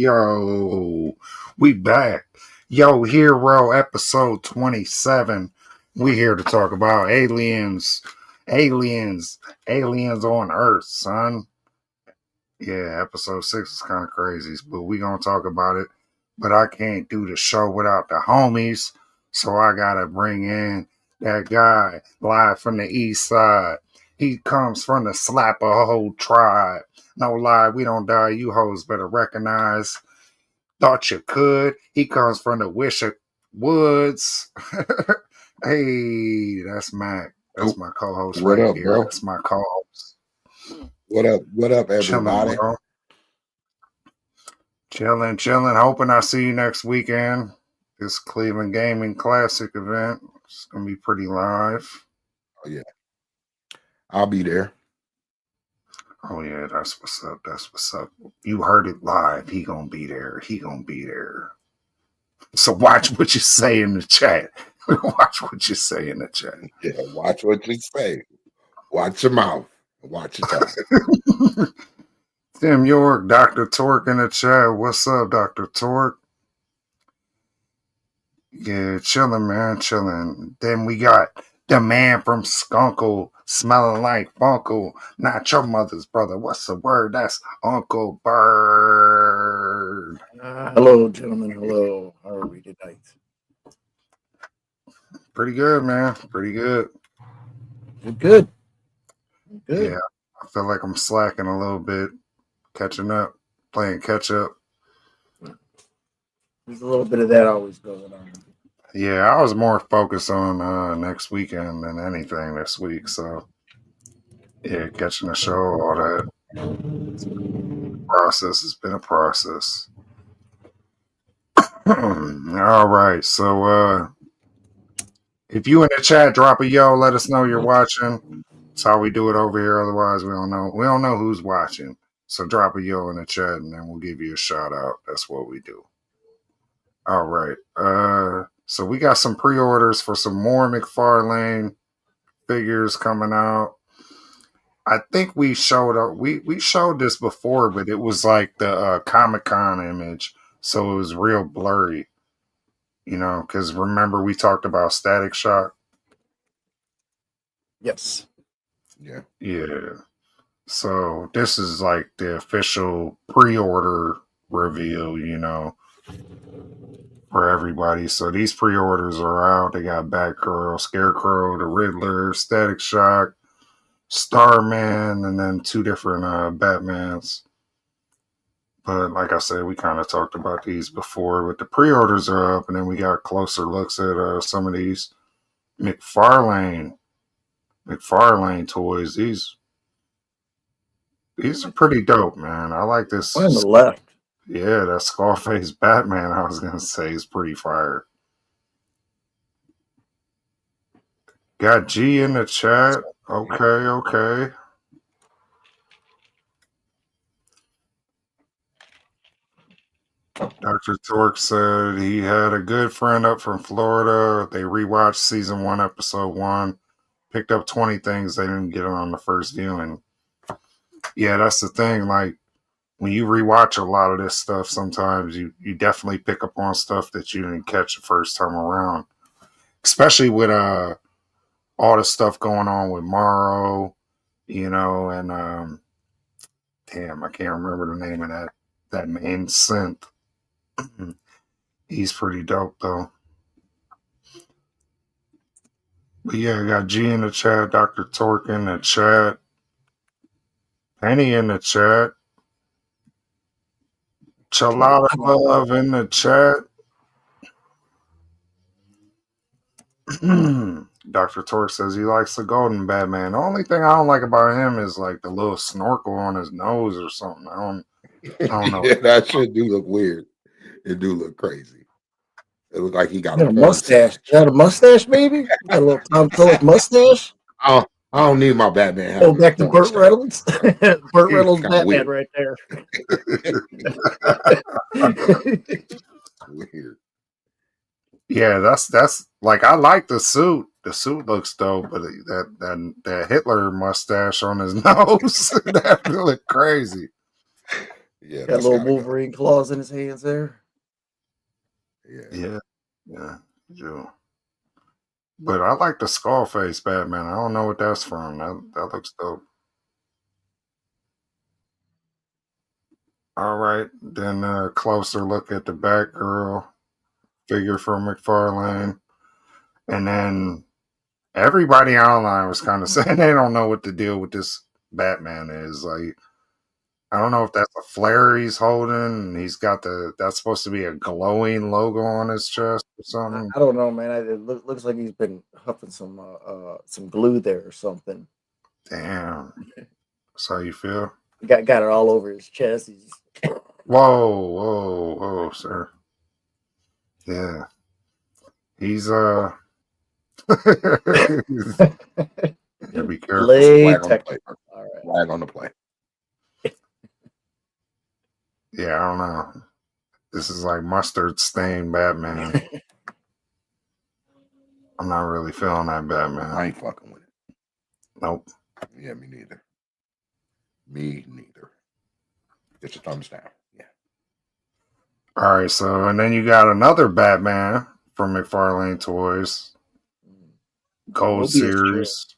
Yo, we back. Yo, Hero episode 27. We here to talk about aliens. Aliens on Earth, son. Yeah, episode 6 is kind of crazy, but we gonna talk about it. But I can't do the show without the homies, so I gotta bring in that guy live from the east side. He comes from the slap a whole tribe. No lie, we don't die. You hoes better recognize. Thought you could. He comes from the Wisher Woods. Hey, that's Mac. That's my co-host What right up, here. bro? That's my co-host. What up? What up, Chilling, everybody? bro. Chilling. Hoping I see you next weekend. This Cleveland Gaming Classic event. It's gonna be pretty live. Oh yeah, I'll be there. Oh yeah, that's what's up. That's what's up. You heard it live. He gonna be there. So watch what you say in the chat. Watch what you say in the chat. Yeah, watch what you say. Watch your mouth. Watch your tongue. Tim York, Dr. Torque in the chat. What's up, Dr. Torque? Yeah, chilling, man, chilling. Then we got the man from Skunkle, smelling like Funkle. Not your mother's brother. What's the word? That's Uncle Bird. Hello, gentlemen. Hello. How are we tonight? Pretty good, man. Pretty good. Good. Yeah, I feel like I'm slacking a little bit, catching up, playing catch up. There's a little bit of that always going on. Yeah, I was more focused on next weekend than anything this week. So, yeah, catching the show, all that process has been a process. All right, so if you in the chat, drop a yo. Let us know you're watching. That's how we do it over here. Otherwise, we don't know. We don't know who's watching. So drop a yo in the chat, and then we'll give you a shout out. That's what we do. All right. So we got some pre-orders for some more McFarlane figures coming out. I think we showed we showed this before, but it was like the Comic-Con image, so it was real blurry. You know, because remember we talked about Static Shock. Yes. Yeah. Yeah. So this is like the official pre-order reveal, you know, for everybody. So these pre-orders are out. They got Batgirl, Scarecrow, the Riddler, Static Shock, Starman, and then 2 different Batmans. But like I said, we kind of talked about these before, but the pre-orders are up, and then we got closer looks at some of these McFarlane Toys. These are pretty dope, man. I like this. On the left. Yeah, that Scarface Batman, I was going to say, is pretty fire. Got G in the chat. Okay. Dr. Torque said he had a good friend up from Florida. They rewatched season 1, episode 1. Picked up 20 things they didn't get on the first viewing. Yeah, that's the thing. Like, when you rewatch a lot of this stuff, sometimes you definitely pick up on stuff that you didn't catch the first time around. Especially with all the stuff going on with Morrow, you know, and damn, I can't remember the name of that main synth. He's pretty dope though. But yeah, I got G in the chat, Dr. Torque in the chat, Penny in the chat, Chalada Love in the chat. Dr. Torque says he likes the golden Batman. The only thing I don't like about him is like the little snorkel on his nose or something. I don't know. Yeah, that shit do look weird. It do look crazy. It look like he got a mustache. Is that a mustache, maybe? Got a little Tom Selleck mustache? I don't need my Batman. Go back to Burt Reynolds. Burt Reynolds Batman weird. Right there. Weird. Yeah, that's like, I like the suit. The suit looks dope, but that Hitler mustache on his nose, that look crazy. Yeah, Got that's little gotta go. Wolverine claws in his hands there. Yeah. Yeah. But I like the Skullface Batman. I don't know what that's from. That looks dope. All right, then a closer look at the Batgirl figure from McFarlane, and then everybody online was kind of saying they don't know what the deal with this Batman is. Like, I don't know if that's a flare he's holding. And he's got that's supposed to be a glowing logo on his chest or something. I don't know, man. It looks like he's been huffing some glue there or something. Damn. That's how you feel? Got it all over his chest. He's Whoa, sir. Yeah. He's yeah, be careful. latex. All right. Flag on the play. Yeah, I don't know. This is like mustard stained Batman. I'm not really feeling that Batman. I ain't fucking with it. Nope. Yeah, me neither. Me neither. Get your thumbs down. Yeah. All right, so and then you got another Batman from McFarlane Toys, Gold Mobius Series.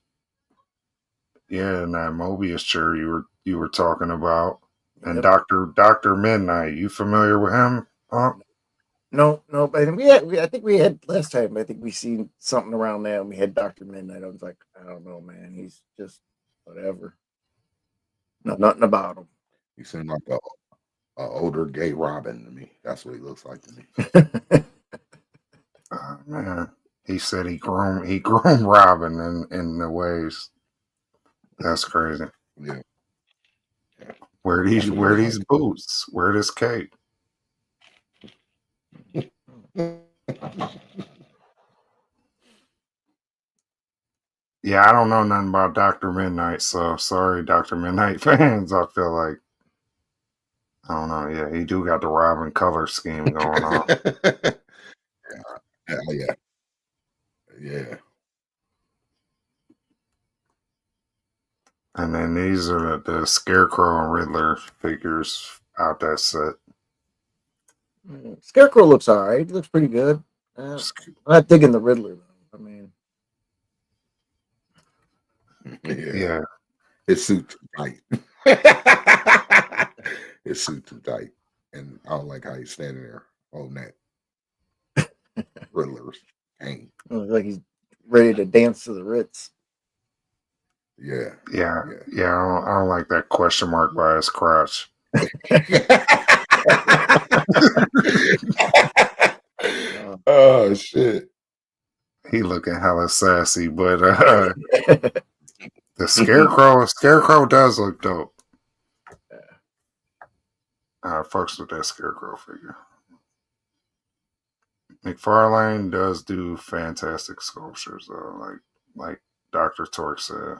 Yeah, and that Mobius chair you were talking about, and Yep. Doctor Mid-Nite. You familiar with him? Huh? No. I think we had last time. I think we seen something around that, and we had Doctor Mid-Nite. I was like, I don't know, man. He's just whatever. No, nothing about him. He seemed like a older gay Robin to me. That's what he looks like to me. Man, he said he groomed Robin in the ways. That's crazy. Yeah. Where these boots? Where this cape? Yeah, I don't know nothing about Doctor Mid-Nite, so sorry, Doctor Mid-Nite fans. I feel like I don't know. Yeah, he do got the Robin color scheme going on. Yeah. Yeah. And then these are the Scarecrow and Riddler figures out that set. Scarecrow looks all right. He looks pretty good. I'm not digging the Riddler though. I mean, Yeah. His suit too tight. His suit too tight. And I don't like how he's standing there holding that Riddler's cane. looks like he's ready to dance to the Ritz. Yeah. I don't like that question mark by his crotch. Oh shit. He looking hella sassy, but the Scarecrow does look dope. Fucks with that Scarecrow figure. McFarlane does do fantastic sculptures though, like Dr. Torque said.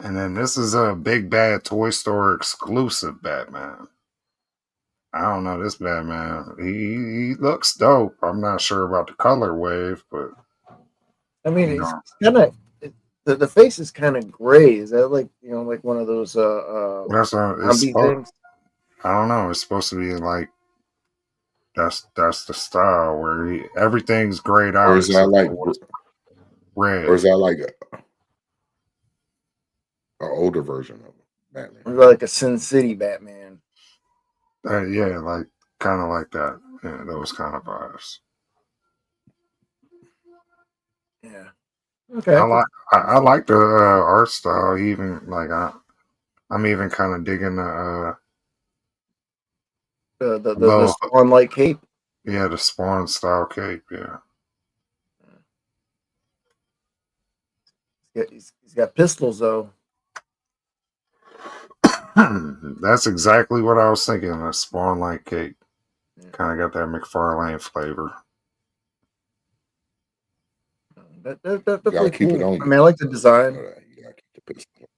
And then this is a Big Bad Toy Store exclusive Batman. I don't know this Batman. He looks dope. I'm not sure about the color wave, but I mean, it's kind of the face is kind of gray. Is that like like one of those zombie things? I don't know. It's supposed to be like that's the style where everything's grayed out. Or is that like red? Or is that like an older version of Batman? Or like a Sin City Batman? Yeah, like kind of like that. Yeah, those kind of vibes. Yeah. Okay. I like the art style. Even like I'm even kind of digging the Spawn like cape. Yeah, the Spawn style cape. Yeah. He's got pistols though. That's exactly what I was thinking. A Spawn like cape. Kind of got that McFarlane flavor. That's definitely keep cool. it on. I mean, I like the design. You gotta keep the pistol.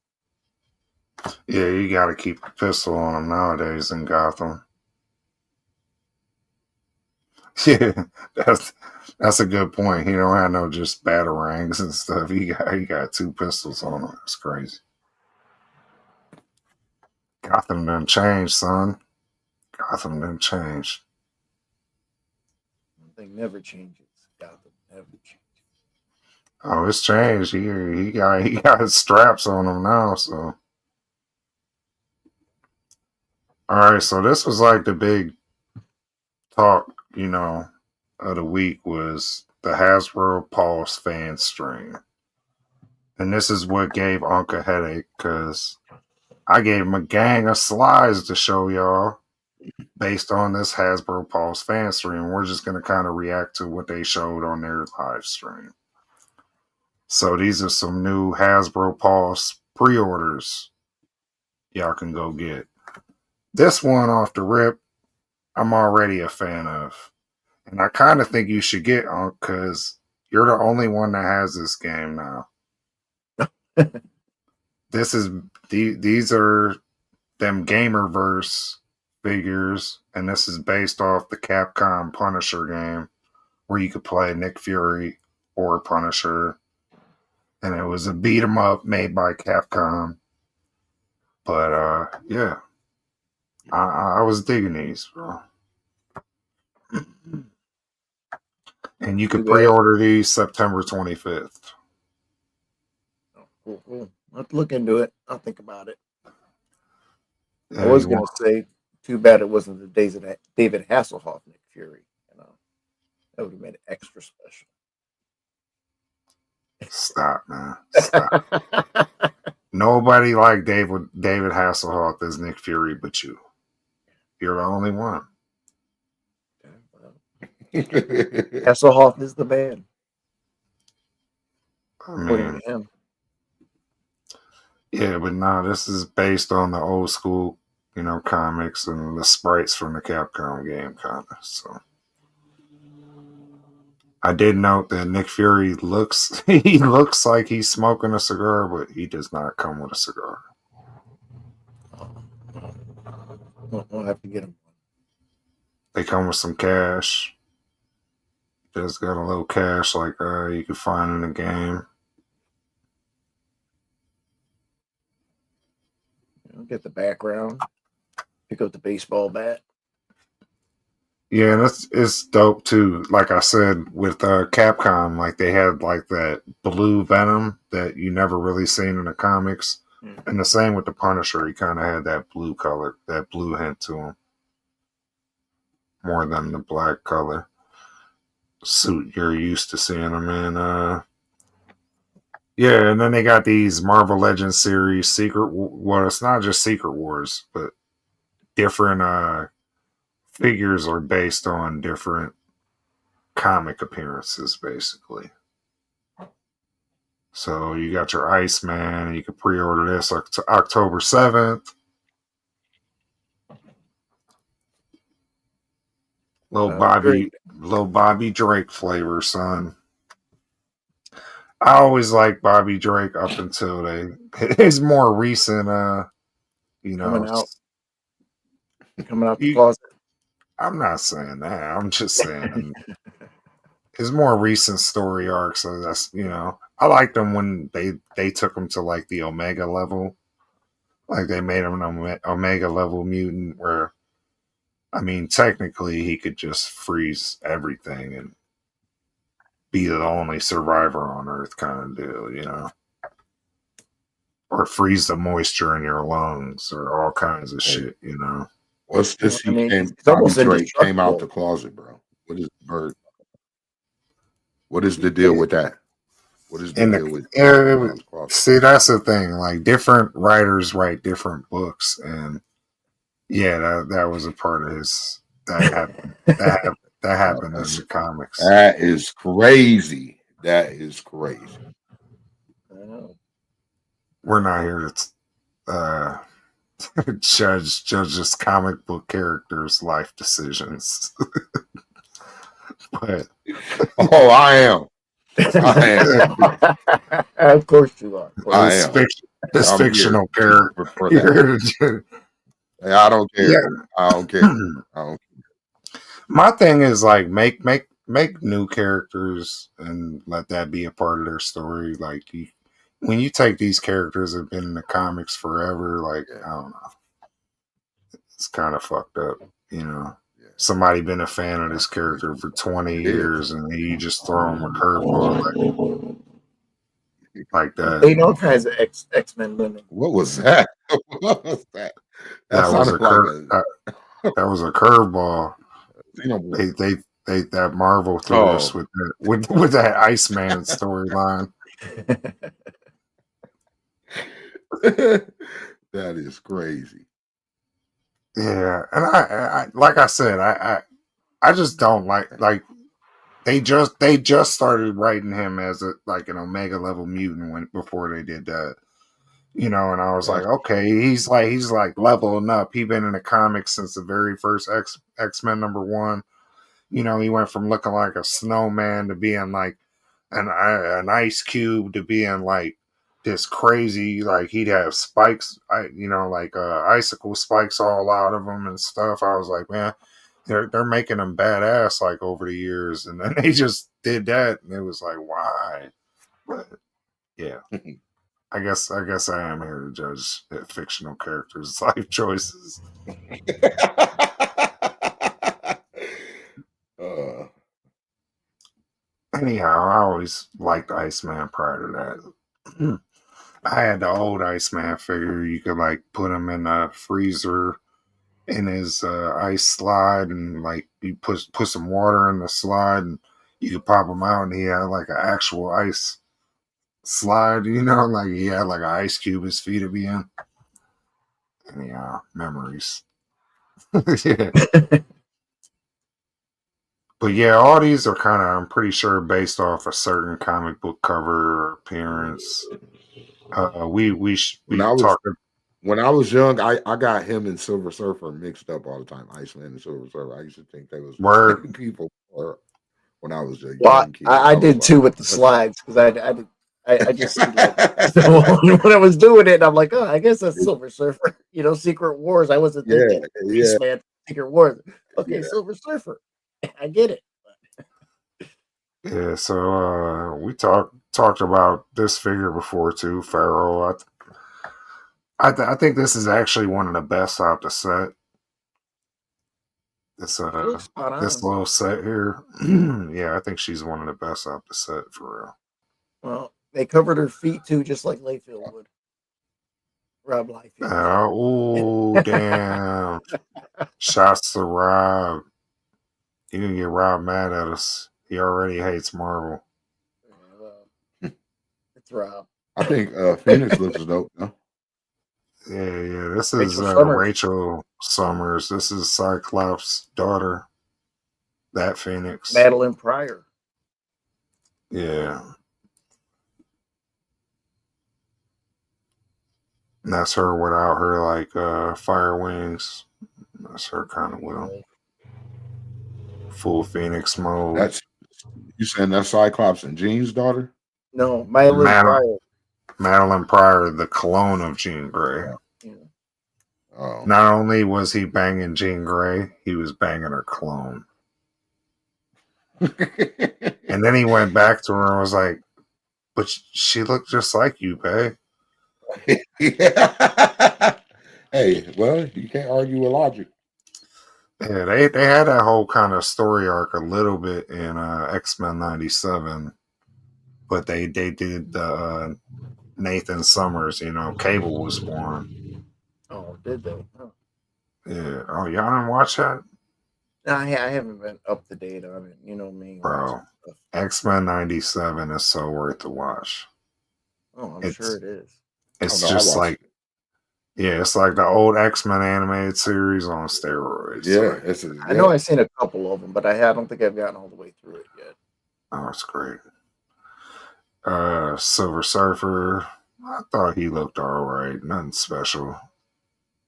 Yeah, you got to keep the pistol on him nowadays in Gotham. Yeah, that's a good point. He don't have no just batarangs and stuff. He got two pistols on him. That's crazy. Gotham done changed, son. Gotham done changed. One thing never changes. Gotham never changes. Oh, it's changed. He got his straps on him now. So, all right. So this was like the big talk, of the week was the Hasbro Pulse fan stream, and this is what gave Unc a headache because I gave him a gang of slides to show y'all based on this Hasbro Pulse fan stream. We're just gonna kind of react to what they showed on their live stream. So these are some new Hasbro Pulse pre-orders y'all can go get. This one off the rip, I'm already a fan of. And I kind of think you should get on because you're the only one that has this game now. These are them Gamerverse figures, and this is based off the Capcom Punisher game where you could play Nick Fury or Punisher. And it was a beat 'em up made by Capcom. But yeah. I was digging these, bro. And you can pre-order these September 25th. Oh, cool. I'll have to look into it. I'll think about it. Yeah, I was going to say, too bad it wasn't the days of that David Hasselhoff Nick Fury. That would have made it extra special. Stop, man. Stop. Nobody like David Hasselhoff as Nick Fury but you. You're the only one. Hasselhoff is the man. I mean, yeah, but no, this is based on the old school, comics and the sprites from the Capcom game, kind of. So I did note that Nick Fury looks like he's smoking a cigar, but he does not come with a cigar. We'll have to get him. They come with some cash. Just got a little cash like you can find in the game. Get the background. Pick up the baseball bat. Yeah, and it's dope too. Like I said, with Capcom, like they had like that blue Venom that you never really seen in the comics. And the same with the Punisher. He kind of had that blue color, that blue hint to him. More than the black color suit you're used to seeing him in. Yeah, and then they got these Marvel Legends series well, it's not just Secret Wars, but different figures are based on different comic appearances, basically. So you got your Iceman, and you can pre-order this October 7th. Little Bobby Drake flavor, son. I always liked Bobby Drake up until his more recent, coming out the closet. I'm not saying that. I'm just saying his more recent story arcs. So that's I liked them when they took him to like the Omega level, like they made him an Omega level mutant. Where, I mean, technically he could just freeze everything and be the only survivor on Earth, kind of deal, or freeze the moisture in your lungs, or all kinds of shit, What's this? Drake came out the closet, bro. What is the bird? What is the deal with that? What is the deal with? See, that's the thing. Like, different writers write different books, and yeah, that was a part of his. That happened. That happened in the comics. That is crazy. That is crazy. We're not here to judge this comic book characters' life decisions. But I am. Of course you are. This fictional character. I don't care. Yeah. I don't care. My thing is like make new characters and let that be a part of their story. Like when you take these characters that have been in the comics forever, like I don't know. It's kind of fucked up, you know. Somebody been a fan of this character for 20 years, and you just throw him a curveball like that. Ain't all kinds of X-Men women. What was that? What was that? That was a that was a curveball. They that Marvel threw us with that Iceman storyline. That is crazy. Yeah, and I like I said, I just don't like they just started writing him as an Omega level mutant before they did that, you know. And I was like, okay, he's like leveling up. He's been in the comics since the very first X-Men #1. You know, he went from looking like a snowman to being like an ice cube to being like this crazy, like he'd have spikes, icicle spikes all out of him and stuff. I was like, man, they're making him badass like over the years, and then they just did that, and it was like, why? But yeah, I guess I am here to judge fictional characters' life choices. Anyhow, I always liked Iceman prior to that. I had the old Iceman figure. You could like put him in a freezer in his ice slide, and like you put some water in the slide, and you could pop him out, and he had like an actual ice slide, you know, like he had like an ice cube his feet to be in. Anyhow, memories. Yeah. But yeah, all these are kind of, I'm pretty sure, based off a certain comic book cover or appearance. When I was young, I got him and Silver Surfer mixed up all the time. Iceman and Silver Surfer. I used to think they was people when I was a young kid. I did too with the slides, because I just see like when I was doing it, and I'm like, oh, I guess that's Silver Surfer. You know, Secret Wars. I wasn't thinking Beastman, Secret Wars. Okay, Silver Surfer. I get it. Yeah, so we talked about this figure before too, Pharaoh. I think this is actually one of the best out the set. This little set here. Yeah, I think she's one of the best out the set for real. Well, they covered her feet too, just like Layfield would. Rob Liefeld. Oh, damn. Shots to Rob. You can get Rob mad at us. He already hates Marvel. Yeah, well, it's Rob. I think Phoenix looks dope, no? Yeah. This is Rachel Summers. This is Cyclops' daughter. That Phoenix. Madeline Pryor. Yeah. And that's her without her like fire wings. That's her kind of will. Full Phoenix mode. You saying that's Cyclops and Jean's daughter? No, Madeline Pryor. Madeline Pryor, the clone of Jean Grey. Yeah. Oh. Not only was he banging Jean Grey, he was banging her clone. And then he went back to her and was like, but she looked just like you, babe. Hey, well, you can't argue with logic. Yeah, they had that whole kind of story arc a little bit in X-Men 97, but they did the Nathan Summers, you know, Cable was born. Oh, did they? Oh. Yeah. Oh, y'all didn't watch that? No, I haven't been up to date on it. You know me. Bro, X-Men 97 is so worth the watch. Oh, I'm sure it is. It's just like, it's like the old X-Men animated series on steroids. Yeah, I know I've seen a couple of them, but I don't think I've gotten all the way through it yet. Oh, it's great. Silver Surfer, I thought he looked all right. Nothing special.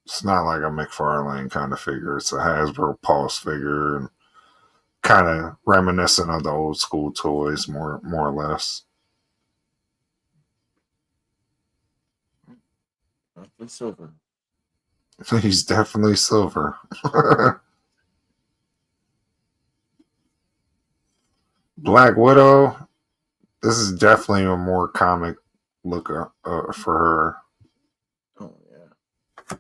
It's not like a McFarlane kind of figure. It's a Hasbro Pulse figure, and kind of reminiscent of the old school toys, more or less. Silver. He's definitely silver. Black Widow. This is definitely a more comic look for her. Oh yeah.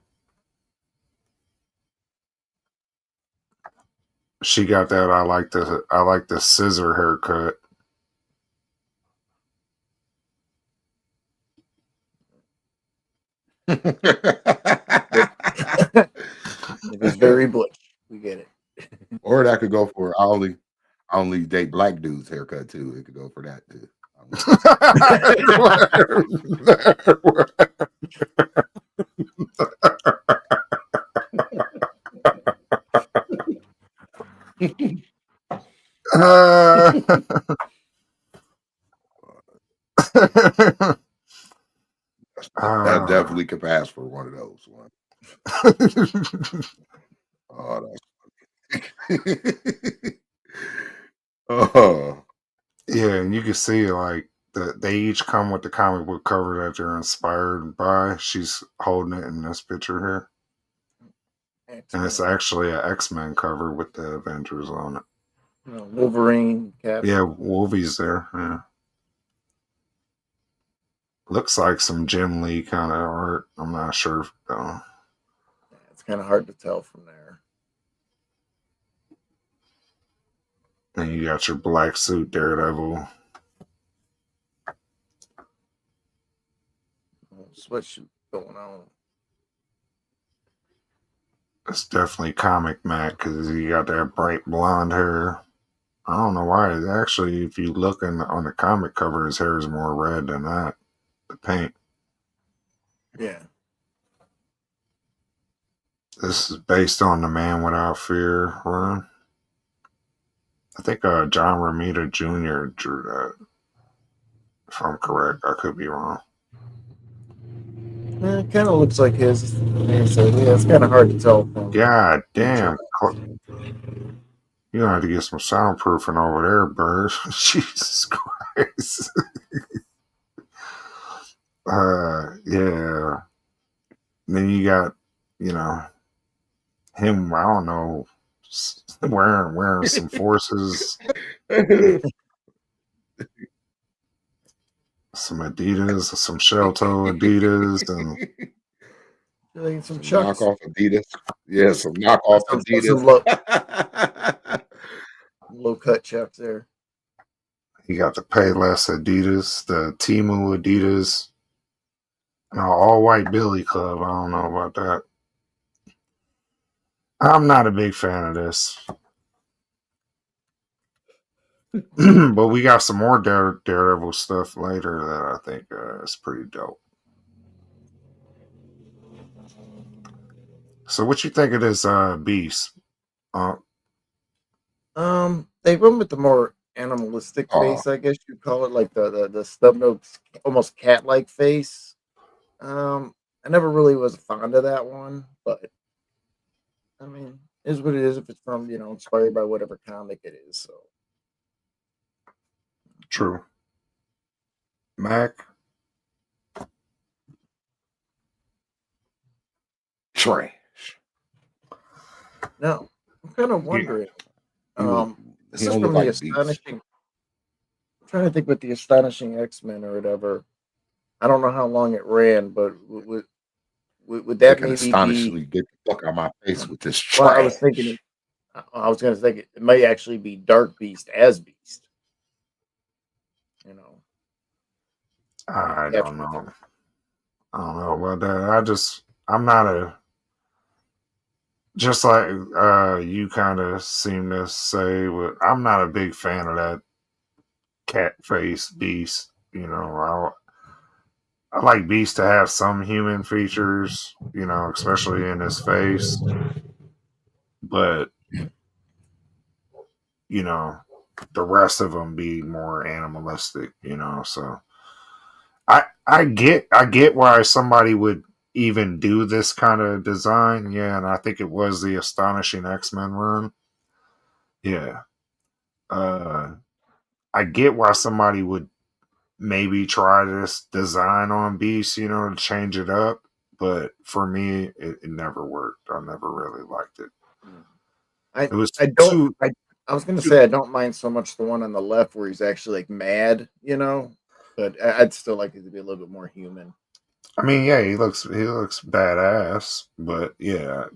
She got that. I like the scissor haircut. It is very butch. We get it. Or that could go for I only date black dudes haircut too. It could go for that too. That definitely could pass for one of those ones. Oh, that's funny. Oh. Yeah, and you can see like they each come with the comic book cover that they're inspired by. She's holding it in this picture here. And it's actually an X-Men cover with the Avengers on it. Wolverine, Cap. Yeah, Wolvie's there. Yeah. Looks like some Jim Lee kind of art. I'm not sure. It's kind of hard to tell from there. And you got your black suit Daredevil. Sweatshirt going on. It's definitely Comic Mac because he got that bright blonde hair. I don't know why. Actually, if you look on the comic cover, his hair is more red than that. The paint. Yeah. This is based on the Man Without Fear run. I think John Romita Jr. drew that. If I'm correct, I could be wrong. Yeah, it kind of looks like his. So, yeah, it's kind of hard to tell. God damn. You're going to have to get some soundproofing over there, Bird. Jesus Christ. Yeah. Then you got, him, I don't know, wearing some forces. Some Adidas, some shell toe Adidas, and some Chucks. Knockoff Adidas. Yeah, some knockoff Adidas. Low cut Chucks there. You got the Payless Adidas, the Temu Adidas, and all white Billy Club. I don't know about that. I'm not a big fan of this. But we got some more Daredevil stuff later that I think is pretty dope. So what you think of this Beast? They went with the more animalistic face, I guess you'd call it, like the stub nose, almost cat-like face. I never really was fond of that one, but I mean, it is what it is. If it's from inspired by whatever comic it is, so true. Mac. Trash. Now, I'm kind of wondering. This is from the Astonishing. I'm trying to think with the Astonishing X-Men or whatever. I don't know how long it ran, but would that maybe astonishingly get the fuck out of my face with this trash? Well, I was going to think it may actually be Dark Beast as Beast. I don't know. I don't know about that. I'm not a. Just like you kind of seem to say, I'm not a big fan of that cat face Beast. I like Beast to have some human features, especially in his face. But, the rest of them be more animalistic, so I get why somebody would even do this kind of design. Yeah, and I think it was the Astonishing X-Men run. Yeah. I get why somebody would maybe try this design on Beast, to change it up. But for me, it never worked. I never really liked it. I was going to say I don't mind so much the one on the left where he's actually like mad, but I'd still like it to be a little bit more human. I mean, yeah, he looks badass, but yeah.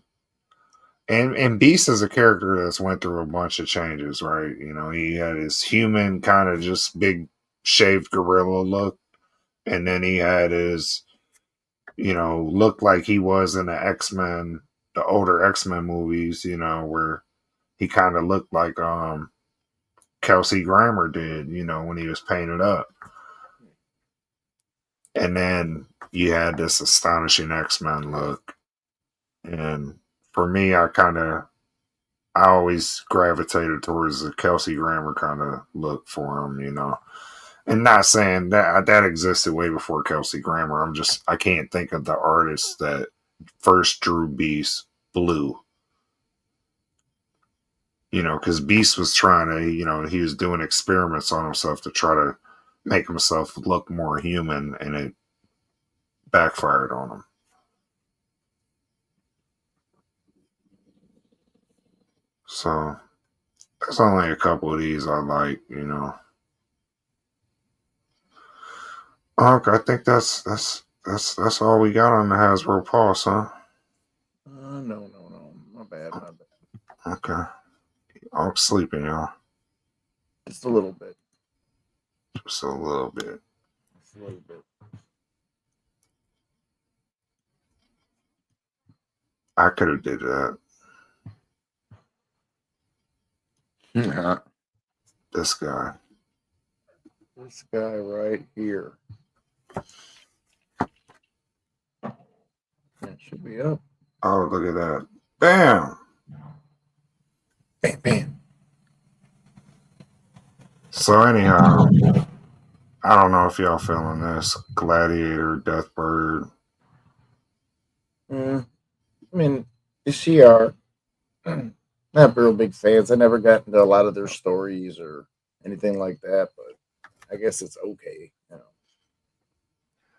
And Beast is a character that's went through a bunch of changes, right? You know, he had his human kind of just big shaved gorilla look, and then he had his, you know, look like he was in the X-Men, the older X-Men movies, you know, where he kind of looked like Kelsey Grammer did, you know, when he was painted up. And then you had this astonishing X-Men look. And for me, I always gravitated towards the Kelsey Grammer kind of look for him, you know. And not saying that existed way before Kelsey Grammer. I can't think of the artist that first drew Beast blue. You know, because Beast was trying to, you know, he was doing experiments on himself to try to make himself look more human, and it backfired on him. So there's only a couple of these I like, you know. Okay, I think that's all we got on the Hasbro Pulse, huh? No. My bad. Okay. I'm sleeping, y'all. Just a little bit. Just a little bit. Just a little bit. I could have did that. Yeah. This guy. This guy right here. That should be up. Oh, look at that. Bam! Bam, bam. So anyhow, I don't know if y'all feeling this. Gladiator, Deathbird. I mean, the CR, not real big fans. I never got into a lot of their stories or anything like that, but I guess it's okay. You know.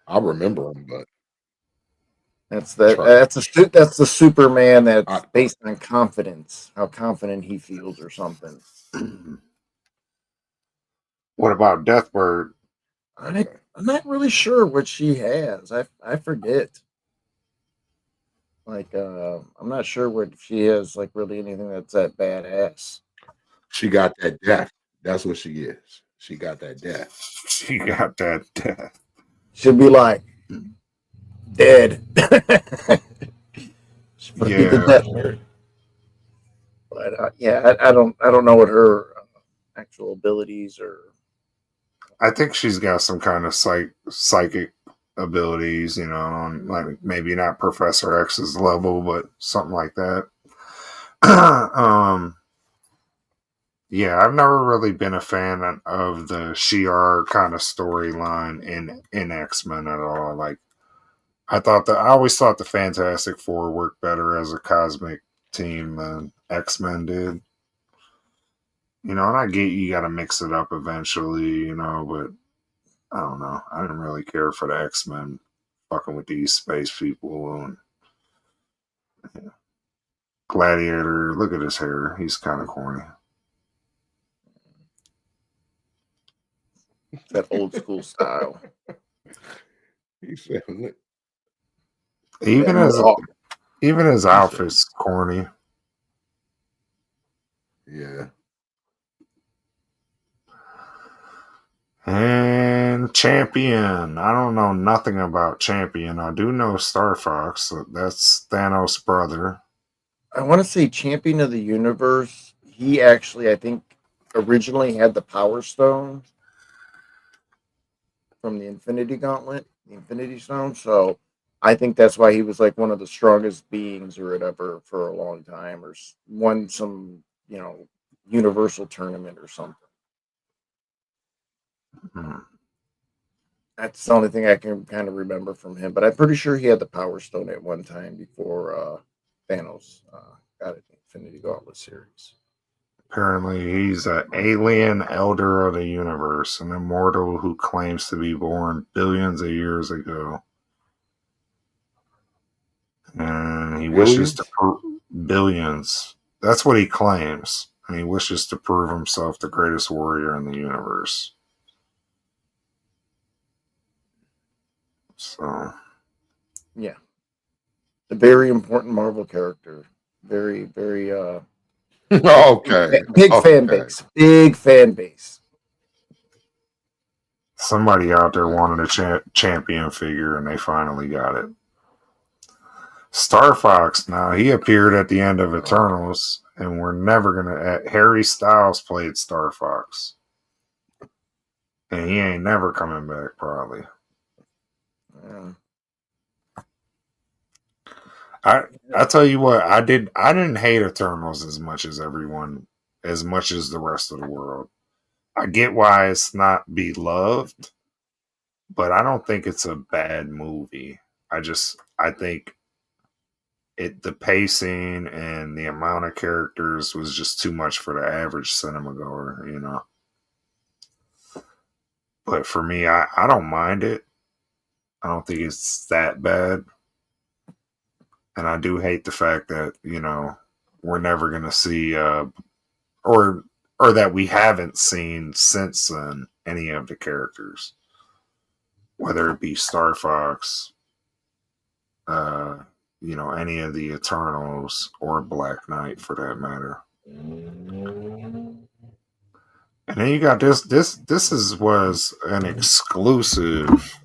I remember him, but that's the Superman that's based on confidence, how confident he feels or something. What about Deathbird? I'm not really sure what she has. I forget. Like, I'm not sure what she has. Like, really anything that's that badass. She got that death. That's what she is. She got that death. She got that death. She'll be like dead. Yeah. But yeah, I don't know what her actual abilities are. I think she's got some kind of psychic abilities, you know, on like maybe not Professor X's level, but something like that. Yeah, I've never really been a fan of the Shi'ar kind of storyline in X-Men at all. Like, I always thought the Fantastic Four worked better as a cosmic team than X-Men did. You know, and I get you got to mix it up eventually, you know, but I don't know. I didn't really care for the X-Men fucking with these space people. And yeah. Gladiator, look at his hair. He's kind of corny. That old school style. He said, even his outfit's corny. Yeah. And Champion. I don't know nothing about Champion. I do know Star Fox. That's Thanos' brother. I want to say Champion of the Universe. He actually, I think, originally had the Power Stone from the Infinity Gauntlet, the Infinity Stone. So I think that's why he was like one of the strongest beings or whatever for a long time, or won some, you know, universal tournament or something. That's the only thing I can kind of remember from him. But I'm pretty sure he had the Power Stone at one time before Thanos got it in the Infinity Gauntlet series. Apparently, he's an alien elder of the universe, an immortal who claims to be born billions of years ago. And he wishes to prove billions. That's what he claims. And he wishes to prove himself the greatest warrior in the universe. So, yeah, a very important Marvel character. Very, very Okay. big fan base. Big fan base. Somebody out there wanted a champion figure, and they finally got it. Star Fox. Now he appeared at the end of Eternals, and we're never gonna. Harry Styles played Star Fox, and he ain't never coming back, probably. Yeah. I tell you what, I didn't hate Eternals as much as everyone, as much as the rest of the world. I get why it's not beloved, but I don't think it's a bad movie. I think the pacing and the amount of characters was just too much for the average cinema goer, you know. But for me, I don't mind it. I don't think it's that bad. And I do hate the fact that, you know, we're never going to see, or that we haven't seen since then, any of the characters. Whether it be Star Fox, you know, any of the Eternals, or Black Knight for that matter. And then you got this was an exclusive,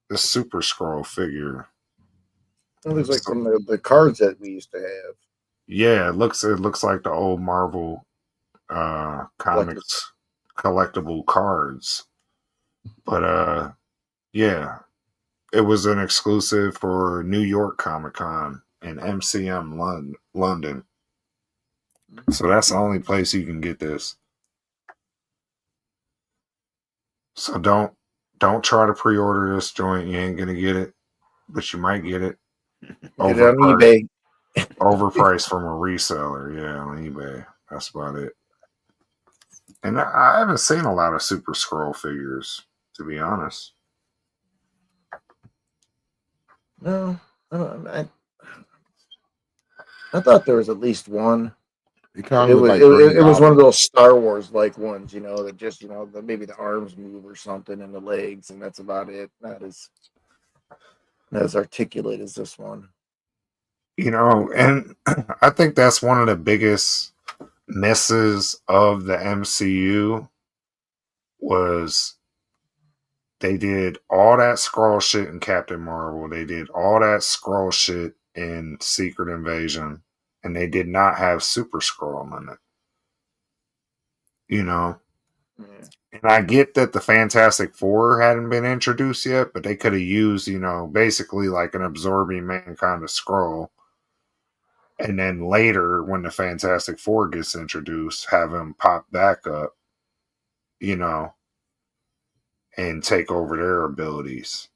the Super Scroll figure. It looks like from the cards that we used to have. Yeah, it looks like the old Marvel comics collectible cards. But yeah, it was an exclusive for New York Comic Con and MCM London. So that's the only place you can get this. So don't try to pre-order this joint. You ain't gonna get it, but you might get it. Get it on eBay. Overpriced from a reseller, yeah, on eBay. That's about it. And I haven't seen a lot of Super Scroll figures, to be honest. No, I thought there was at least one. It was one of those Star Wars like ones, you know, that just, you know, maybe the arms move or something and the legs, and that's about it. Not as articulate as this one. You know, and I think that's one of the biggest misses of the MCU was they did all that Skrull shit in Captain Marvel. They did all that Skrull shit in Secret Invasion, and they did not have Super Skrull in it. You know? Yeah. And I get that the Fantastic Four hadn't been introduced yet, but they could have used, you know, basically like an absorbing man kind of Skrull. And then later, when the Fantastic Four gets introduced, have him pop back up, you know, and take over their abilities.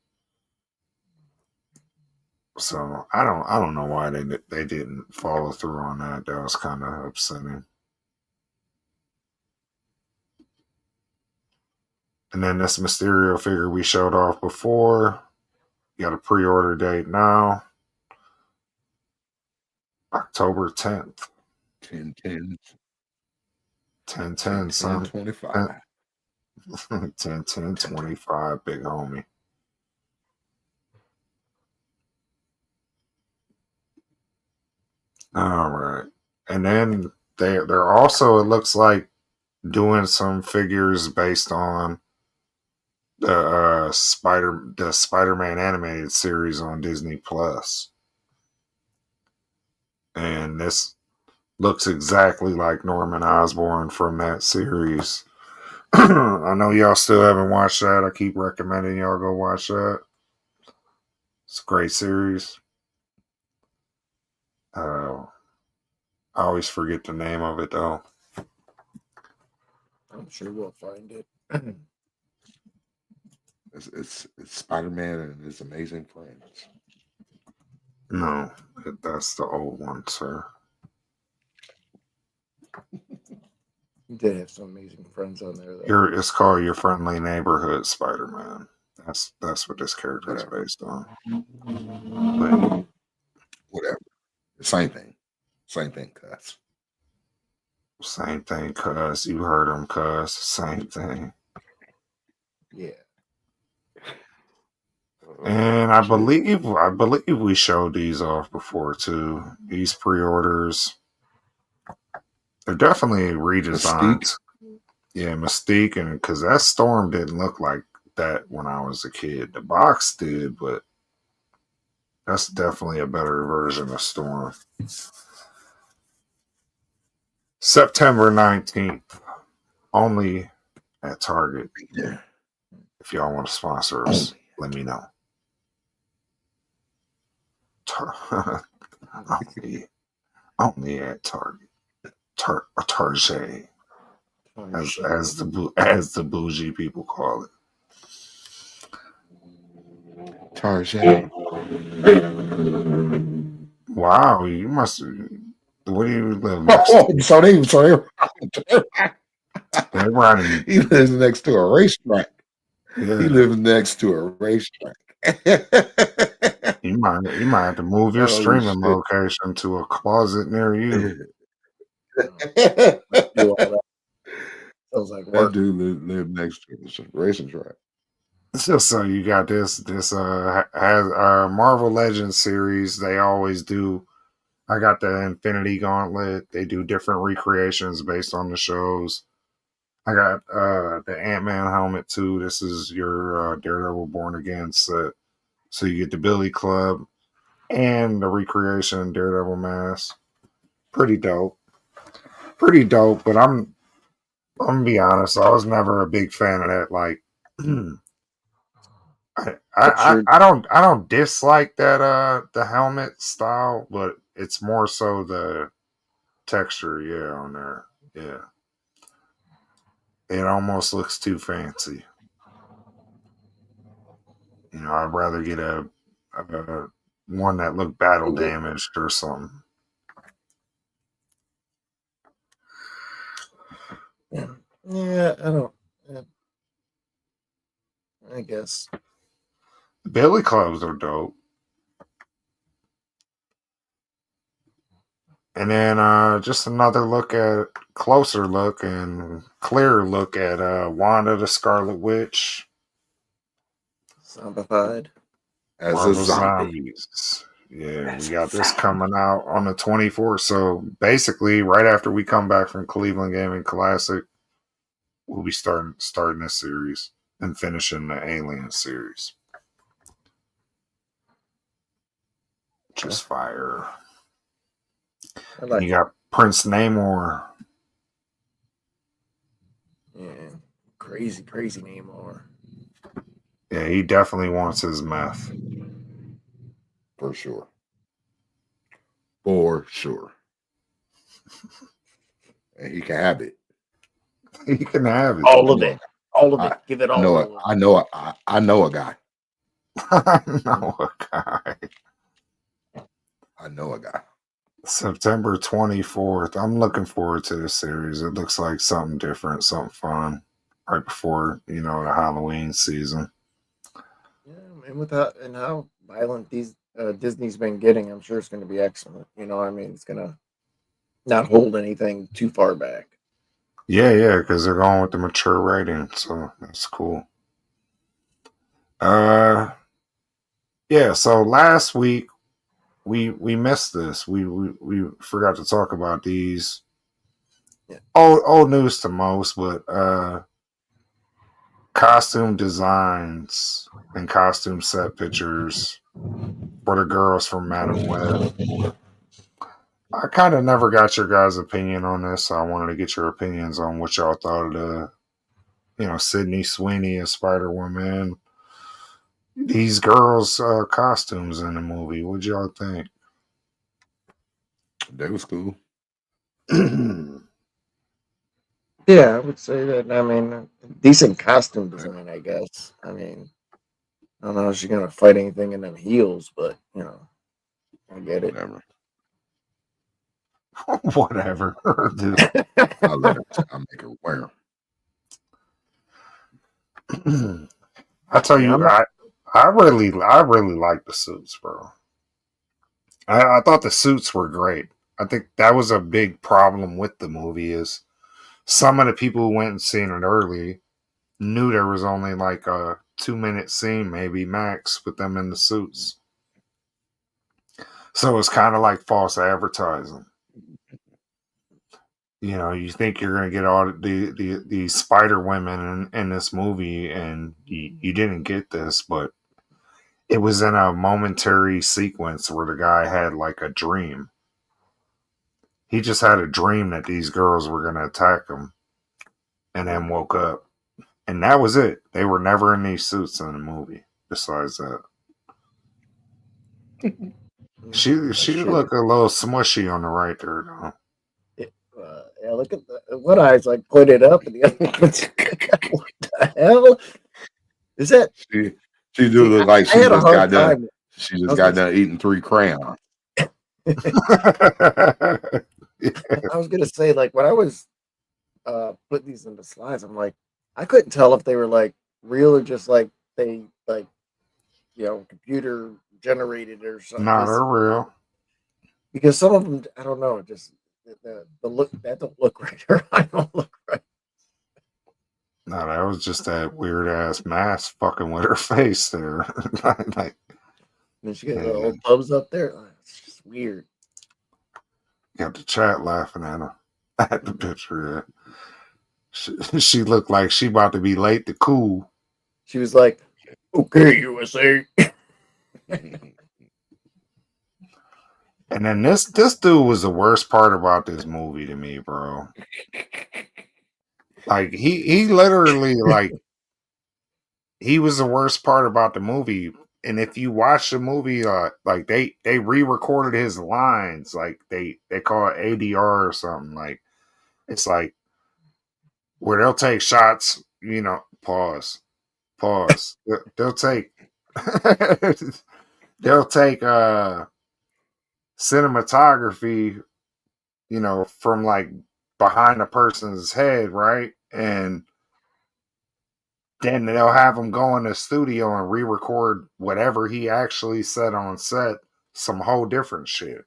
So I don't know why they didn't follow through on that. That was kind of upsetting. And then this Mysterio figure we showed off before. Got a pre-order date now. October 10th. 10/10. 10/10, son. 25. 10/10/25, big homie. All right. And then they're also, it looks like, doing some figures based on the Spider-Man animated series on Disney Plus. And this looks exactly like Norman Osborn from that series. I know y'all still haven't watched that. I keep recommending y'all go watch that. It's a great series. I always forget the name of it though. I'm sure we'll find it. It's Spider-Man and his amazing friends. No, that's the old one, sir. You did have some amazing friends on there, though. It's called Your Friendly Neighborhood Spider-Man. That's what this character is based on. But whatever. Same thing, cuz. Same thing, cuz. You heard him, cuz. Same thing. Yeah. And I believe we showed these off before too. These pre-orders, they're definitely redesigns. Mystique. Yeah, Mystique, and because that Storm didn't look like that when I was a kid. The box did, but that's definitely a better version of Storm. September 19th, only at Target. Yeah. If y'all want to sponsor us, let me know. Only at Target. Target. As the bougie people call it. Target. Wow, you must. Where do you live next So they're running. he lives next to a racetrack. Yeah. He lives next to a racetrack. You might have to move your streaming location to a closet near you. Sounds like that dude live next to a racing track. So you got this has Marvel Legends series. They always do. I got the Infinity Gauntlet. They do different recreations based on the shows. I got the Ant-Man helmet too. This is your Daredevil Born Again set. So you get the Billy Club and the recreation Daredevil mask. Pretty dope. But I'm gonna be honest, I was never a big fan of that. Like I don't dislike that the helmet style, but it's more so the texture, on there. Yeah. It almost looks too fancy. I'd rather get a one that looked battle damaged or something. Yeah, I don't. I guess the Billy Clubs are dope. And then just another closer look and clearer look at Wanda the Scarlet Witch. Zombified. As Marvel a zombie. Zombies. Yeah, we got this coming out on the 24th. So basically, right after we come back from Cleveland Gaming Classic, we'll be starting this series and finishing the Alien series. Just fire. You got Prince Namor. Yeah, crazy Namor. Yeah, he definitely wants his meth. For sure. And he can have it. He can have it. All of it. Give it all. I know a guy. I know a guy. September 24th. I'm looking forward to this series. It looks like something different, something fun. Right before, the Halloween season. Yeah, and how violent these Disney's been getting, I'm sure it's going to be excellent. It's going to not hold anything too far back. Yeah, because they're going with the mature rating, so that's cool. Yeah. So last week we missed this. We forgot to talk about these. Yeah. Old news to most, but costume designs and costume set pictures for the girls from Madam Web. I kind of never got your guys' opinion on this, so I wanted to get your opinions on what y'all thought of the, Sydney Sweeney as Spider-Woman. These girls' costumes in the movie. What'd y'all think? That was cool. Yeah, I would say that. Decent costume design, I guess. I don't know if she's gonna fight anything in them heels, but I get it. Whatever. I'll make her wear them. I tell you, I really like the suits, bro. I thought the suits were great. I think that was a big problem with the movie is some of the people who went and seen it early knew there was only like 2-minute scene, maybe max, with them in the suits. So it's kind of like false advertising. You know, you think you're going to get all the Spider Women in this movie, and you didn't get this, but it was in a momentary sequence where the guy had like a dream. He just had a dream that these girls were going to attack him, and then woke up. And that was it. They were never in these suits in the movie, besides that. She looked a little smushy on the right there, though. Yeah, look at one eye's like pointed up, and the other one's what the hell is that? She do look like she just got done. She just got done eating 3 crayons. I was gonna say, like, when I was putting these into slides, I'm like, I couldn't tell if they were like real or just like they like, you know, computer generated or something. No, they're real. Because some of them, I don't know, just the look, that don't look right. Her eye don't look right. No, that was just that weird ass mask fucking with her face there. Like, and she got the little thumbs up there. Oh, it's just weird. Got the chat laughing at her at the picture. She looked like she about to be late to cool. She was like, "Okay, USA." And then this dude was the worst part about this movie to me, bro. Like he literally like he was the worst part about the movie. And if you watch the movie, like they re-recorded his lines, like they call it ADR or something. Like it's like where they'll take shots, you know. Pause. They'll take cinematography, you know, from like behind a person's head, right? And then they'll have him go in the studio and re-record whatever he actually said on set, some whole different shit.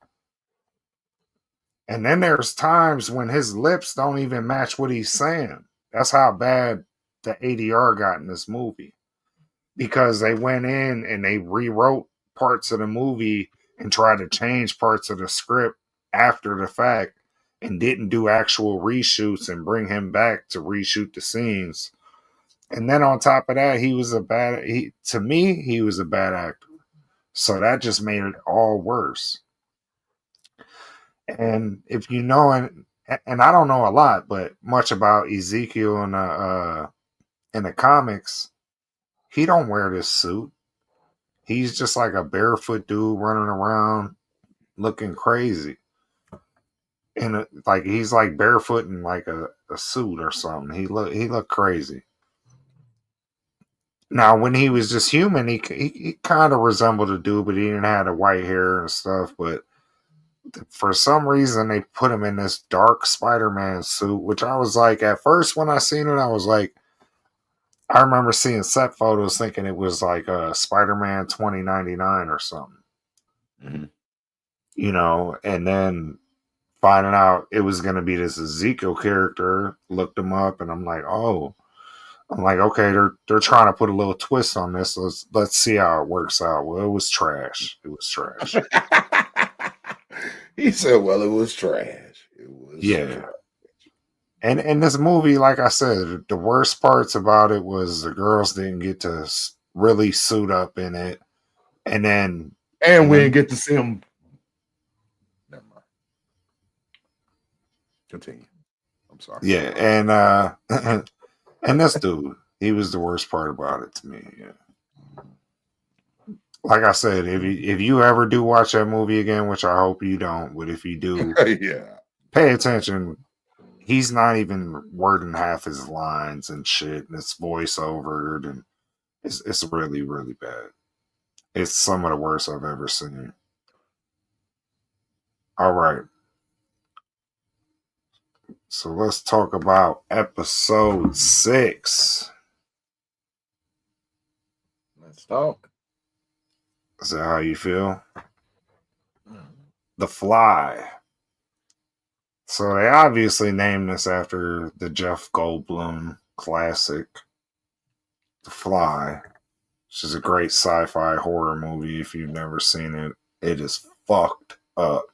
And then there's times when his lips don't even match what he's saying. That's how bad the ADR got in this movie. Because they went in and they rewrote parts of the movie and tried to change parts of the script after the fact and didn't do actual reshoots and bring him back to reshoot the scenes. And then on top of that, he was a bad actor. So that just made it all worse. And if you know, and I don't know a lot, but much about Ezekiel in the comics, he don't wear this suit. He's just like a barefoot dude running around looking crazy. And like he's like barefoot in like a suit or something. He looked crazy. Now, when he was just human, he kind of resembled a dude, but he didn't have the white hair and stuff. But for some reason, they put him in this dark Spider-Man suit, which I was like, at first when I seen it, I was like, I remember seeing set photos thinking it was like Spider-Man 2099 or something. Mm-hmm. You know, and then finding out it was going to be this Ezekiel character, looked him up, and I'm like, oh. I'm like, okay, they're trying to put a little twist on this. So let's see how it works out. Well, it was trash. He said, well, it was trash. It was trash. And this movie, like I said, the worst parts about it was the girls didn't get to really suit up in it. And we didn't get to see them. Never mind. Continue. I'm sorry. Yeah, and and this dude, he was the worst part about it to me. Yeah. Like I said, if you ever do watch that movie again, which I hope you don't, but if you do, yeah, pay attention. He's not even wording half his lines and shit, and it's voiceovered, and it's really, really bad. It's some of the worst I've ever seen. All right. So let's talk about episode 6. Let's talk. Is that how you feel? The Fly. So they obviously named this after the Jeff Goldblum classic, The Fly. which is a great sci-fi horror movie. If you've never seen it, it is fucked up.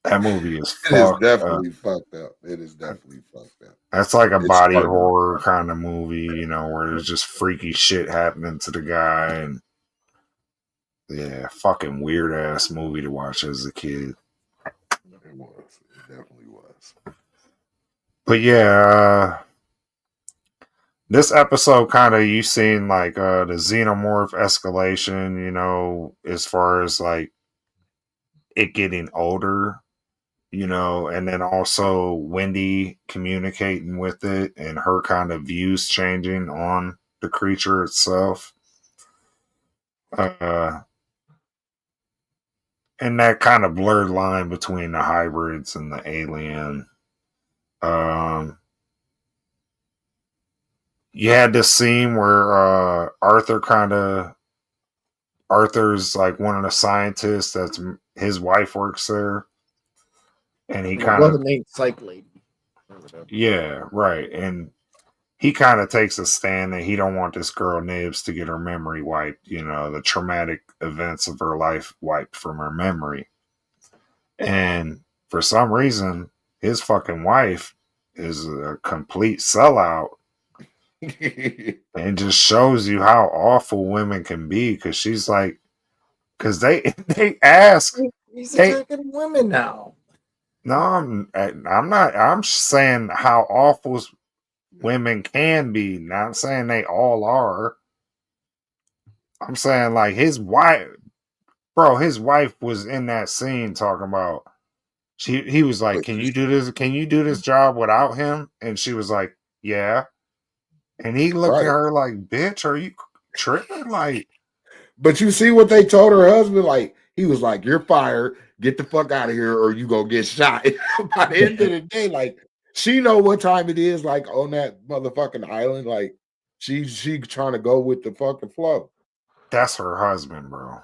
That movie is fucked definitely fucked up. It is definitely fucked up. That's like a body horror kind of movie, you know, where there's just freaky shit happening to the guy. And yeah, fucking weird ass movie to watch as a kid. It was. It definitely was. But yeah, this episode kind of, you seen like the xenomorph escalation, you know, as far as like it getting older, you know, and then also Wendy communicating with it and her kind of views changing on the creature itself. And that kind of blurred line between the hybrids and the alien. You had this scene where Arthur's like one of the scientists that's his wife works there. And he kind of named Cyclops. Yeah, right. And he kind of takes a stand that he don't want this girl Nibs to get her memory wiped, you know, the traumatic events of her life wiped from her memory. And for some reason, his fucking wife is a complete sellout. And just shows you how awful women can be, because she's like, because they ask, he's attacking women now. No, I'm not. I'm saying how awful women can be. Not saying they all are. I'm saying like his wife, bro. His wife was in that scene talking about. He was like, "Can you do this? Can you do this job without him?" And she was like, "Yeah." And he looked at her like, "Bitch, are you tripping?" Like, but you see what they told her husband? Like, he was like, "You're fired. Get the fuck out of here, or you gonna get shot." By the end of the day, like, she know what time it is. Like on that motherfucking island, like she trying to go with the fucking flow. That's her husband, bro.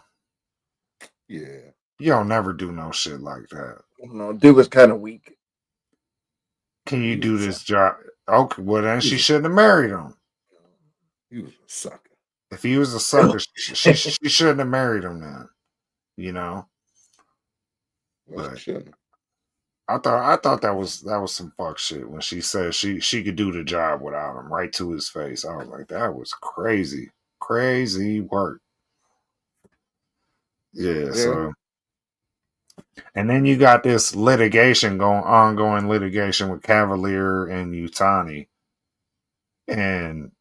Yeah, you don't never do no shit like that. No, dude was kind of weak. Can you do this job? Okay, well then she shouldn't have married him. He was a sucker. If he was a sucker, she shouldn't have married him then. You know. But I thought that was some fuck shit when she said she could do the job without him, right to his face. I was like, that was crazy work. Yeah. So, and then you got this ongoing litigation with Cavalier and Yutani, and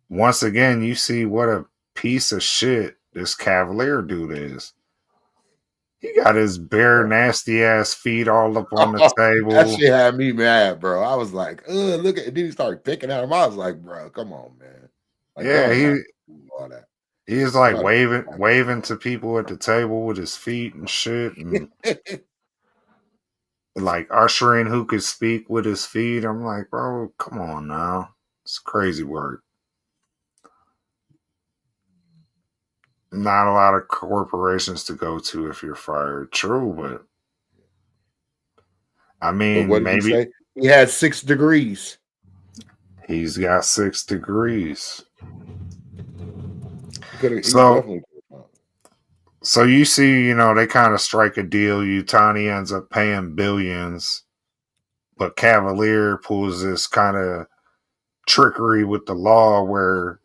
once again you see what a piece of shit this Cavalier dude is. He got his bare, nasty ass feet all up on the table. That shit had me mad, bro. I was like, look at it. Then he started picking at him. I was like, bro, come on, man. Like, yeah, all that. He is like waving to people at the table with his feet and shit, and like ushering who could speak with his feet. I'm like, bro, come on now. It's crazy work. Not a lot of corporations to go to if you're fired. True, but I mean, what did maybe he say? He had 6 degrees. He's got 6 degrees. So you see, they kind of strike a deal. Yutani ends up paying billions, but Cavalier pulls this kind of trickery with the law where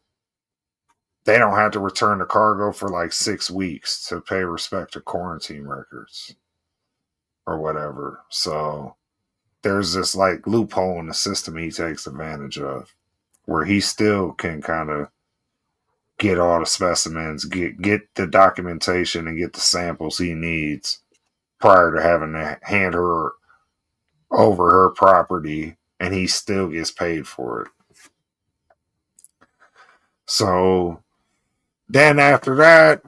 they don't have to return the cargo for like 6 weeks to pay respect to quarantine records or whatever. So there's this like loophole in the system he takes advantage of where he still can kind of get all the specimens, get the documentation and get the samples he needs prior to having to hand her over her property, and he still gets paid for it. So then after that,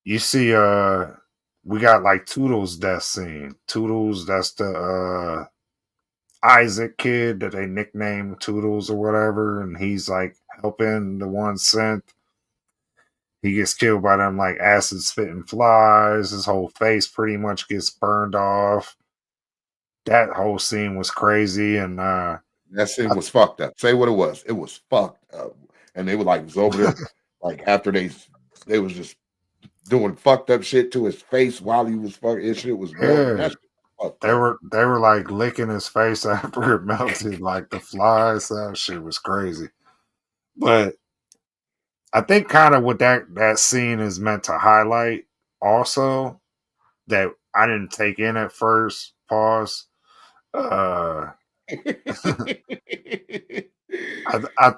you see we got like Toodles' death scene. Toodles, that's the Isaac kid that they nicknamed Toodles or whatever, and he's like helping the one synth. He gets killed by them like acid spitting flies. His whole face pretty much gets burned off. That whole scene was crazy, and That scene was fucked up. Say what it was. It was fucked up. And they were like was over there, like after they was just doing fucked up shit to his face while he was fucking. His shit was melting. Yeah, That shit was fucked they up. were like licking his face after it melted, like the flies. That shit was crazy. But I think kind of what that scene is meant to highlight also that I didn't take in at first. Pause. I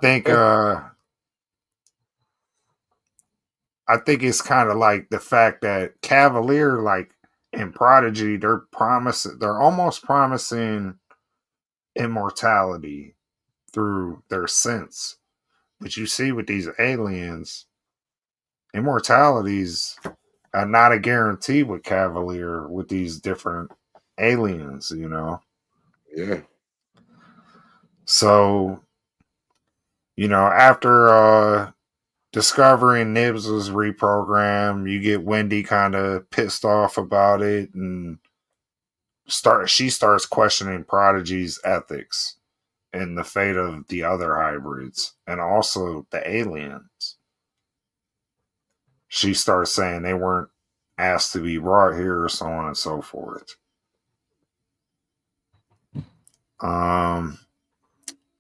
think I think it's kind of like the fact that Cavalier, like in Prodigy, they're almost promising immortality through their sense. But you see with these aliens, immortality's not a guarantee with Cavalier with these different aliens, you know. Yeah. So, you know, after discovering Nibs was reprogrammed, you get Wendy kind of pissed off about it and she starts questioning Prodigy's ethics and the fate of the other hybrids and also the aliens. She starts saying they weren't asked to be brought here or so on and so forth.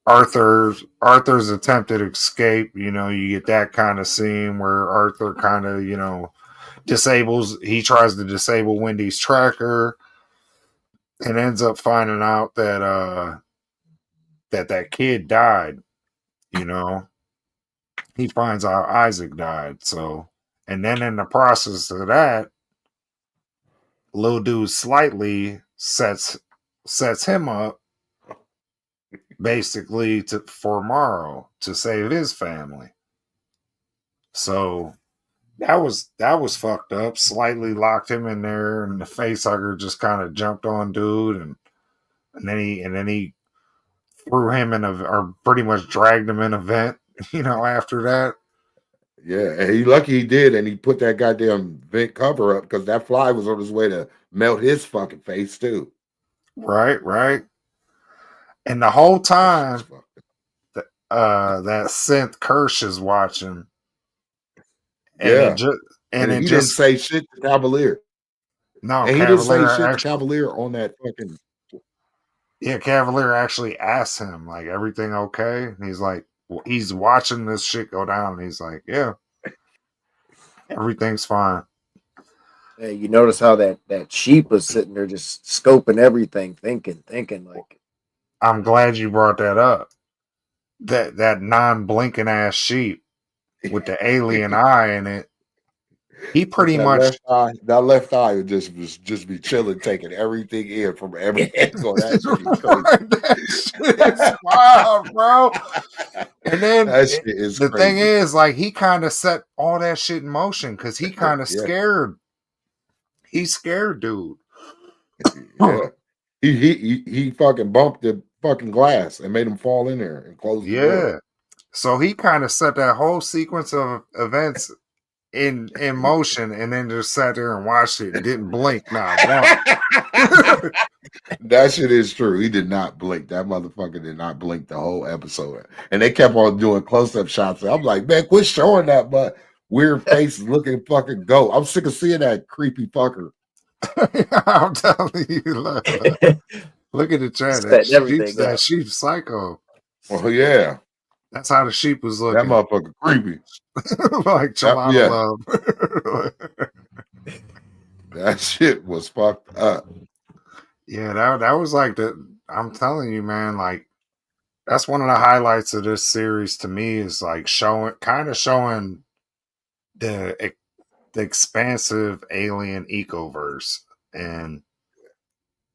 Arthur's attempted escape, you know, you get that kind of scene where Arthur kind of, you know, he tries to disable Wendy's tracker and ends up finding out that that kid died, you know. He finds out Isaac died, so, and then in the process of that, little dude slightly sets him up basically for Morrow to save his family. So that was fucked up. Slightly locked him in there, and the facehugger just kind of jumped on dude, and then he threw him or pretty much dragged him in a vent. You know, after that. Yeah, and he lucky he did, and he put that goddamn vent cover up because that fly was on his way to melt his fucking face too. Right. And the whole time, that synth Kirsch is watching. And and he didn't say shit to Cavalier. No, and he didn't say shit to Cavalier on that fucking. Yeah, Cavalier actually asked him, like, everything okay? And he's like, well, he's watching this shit go down, and he's like, yeah, everything's fine. Yeah, you notice how that sheep was sitting there just scoping everything, thinking like. I'm glad you brought that up. That non-blinking ass sheep with the alien eye in it. He pretty much that left eye would just be chilling, taking everything in from every angle. That shit is wild, bro. And then the thing is, like, he kind of set all that shit in motion because he kind of scared. He's scared, dude. Yeah, he fucking bumped the fucking glass and made him fall in there and close the door. So he kind of set that whole sequence of events in motion, and then just sat there and watched it and didn't blink not once. That shit is true. He did not blink. That motherfucker did not blink the whole episode. And they kept on doing close-up shots. I'm like, man, quit showing that but weird face looking fucking goat. I'm sick of seeing that creepy fucker. I'm telling you, look at the chat. That sheep psycho. Oh yeah. That's how the sheep was looking. That motherfucker creepy. Like Chalana Love. That shit was fucked up. Yeah, that was like I'm telling you, man, like, that's one of the highlights of this series to me, is like showing the expansive alien ecoverse and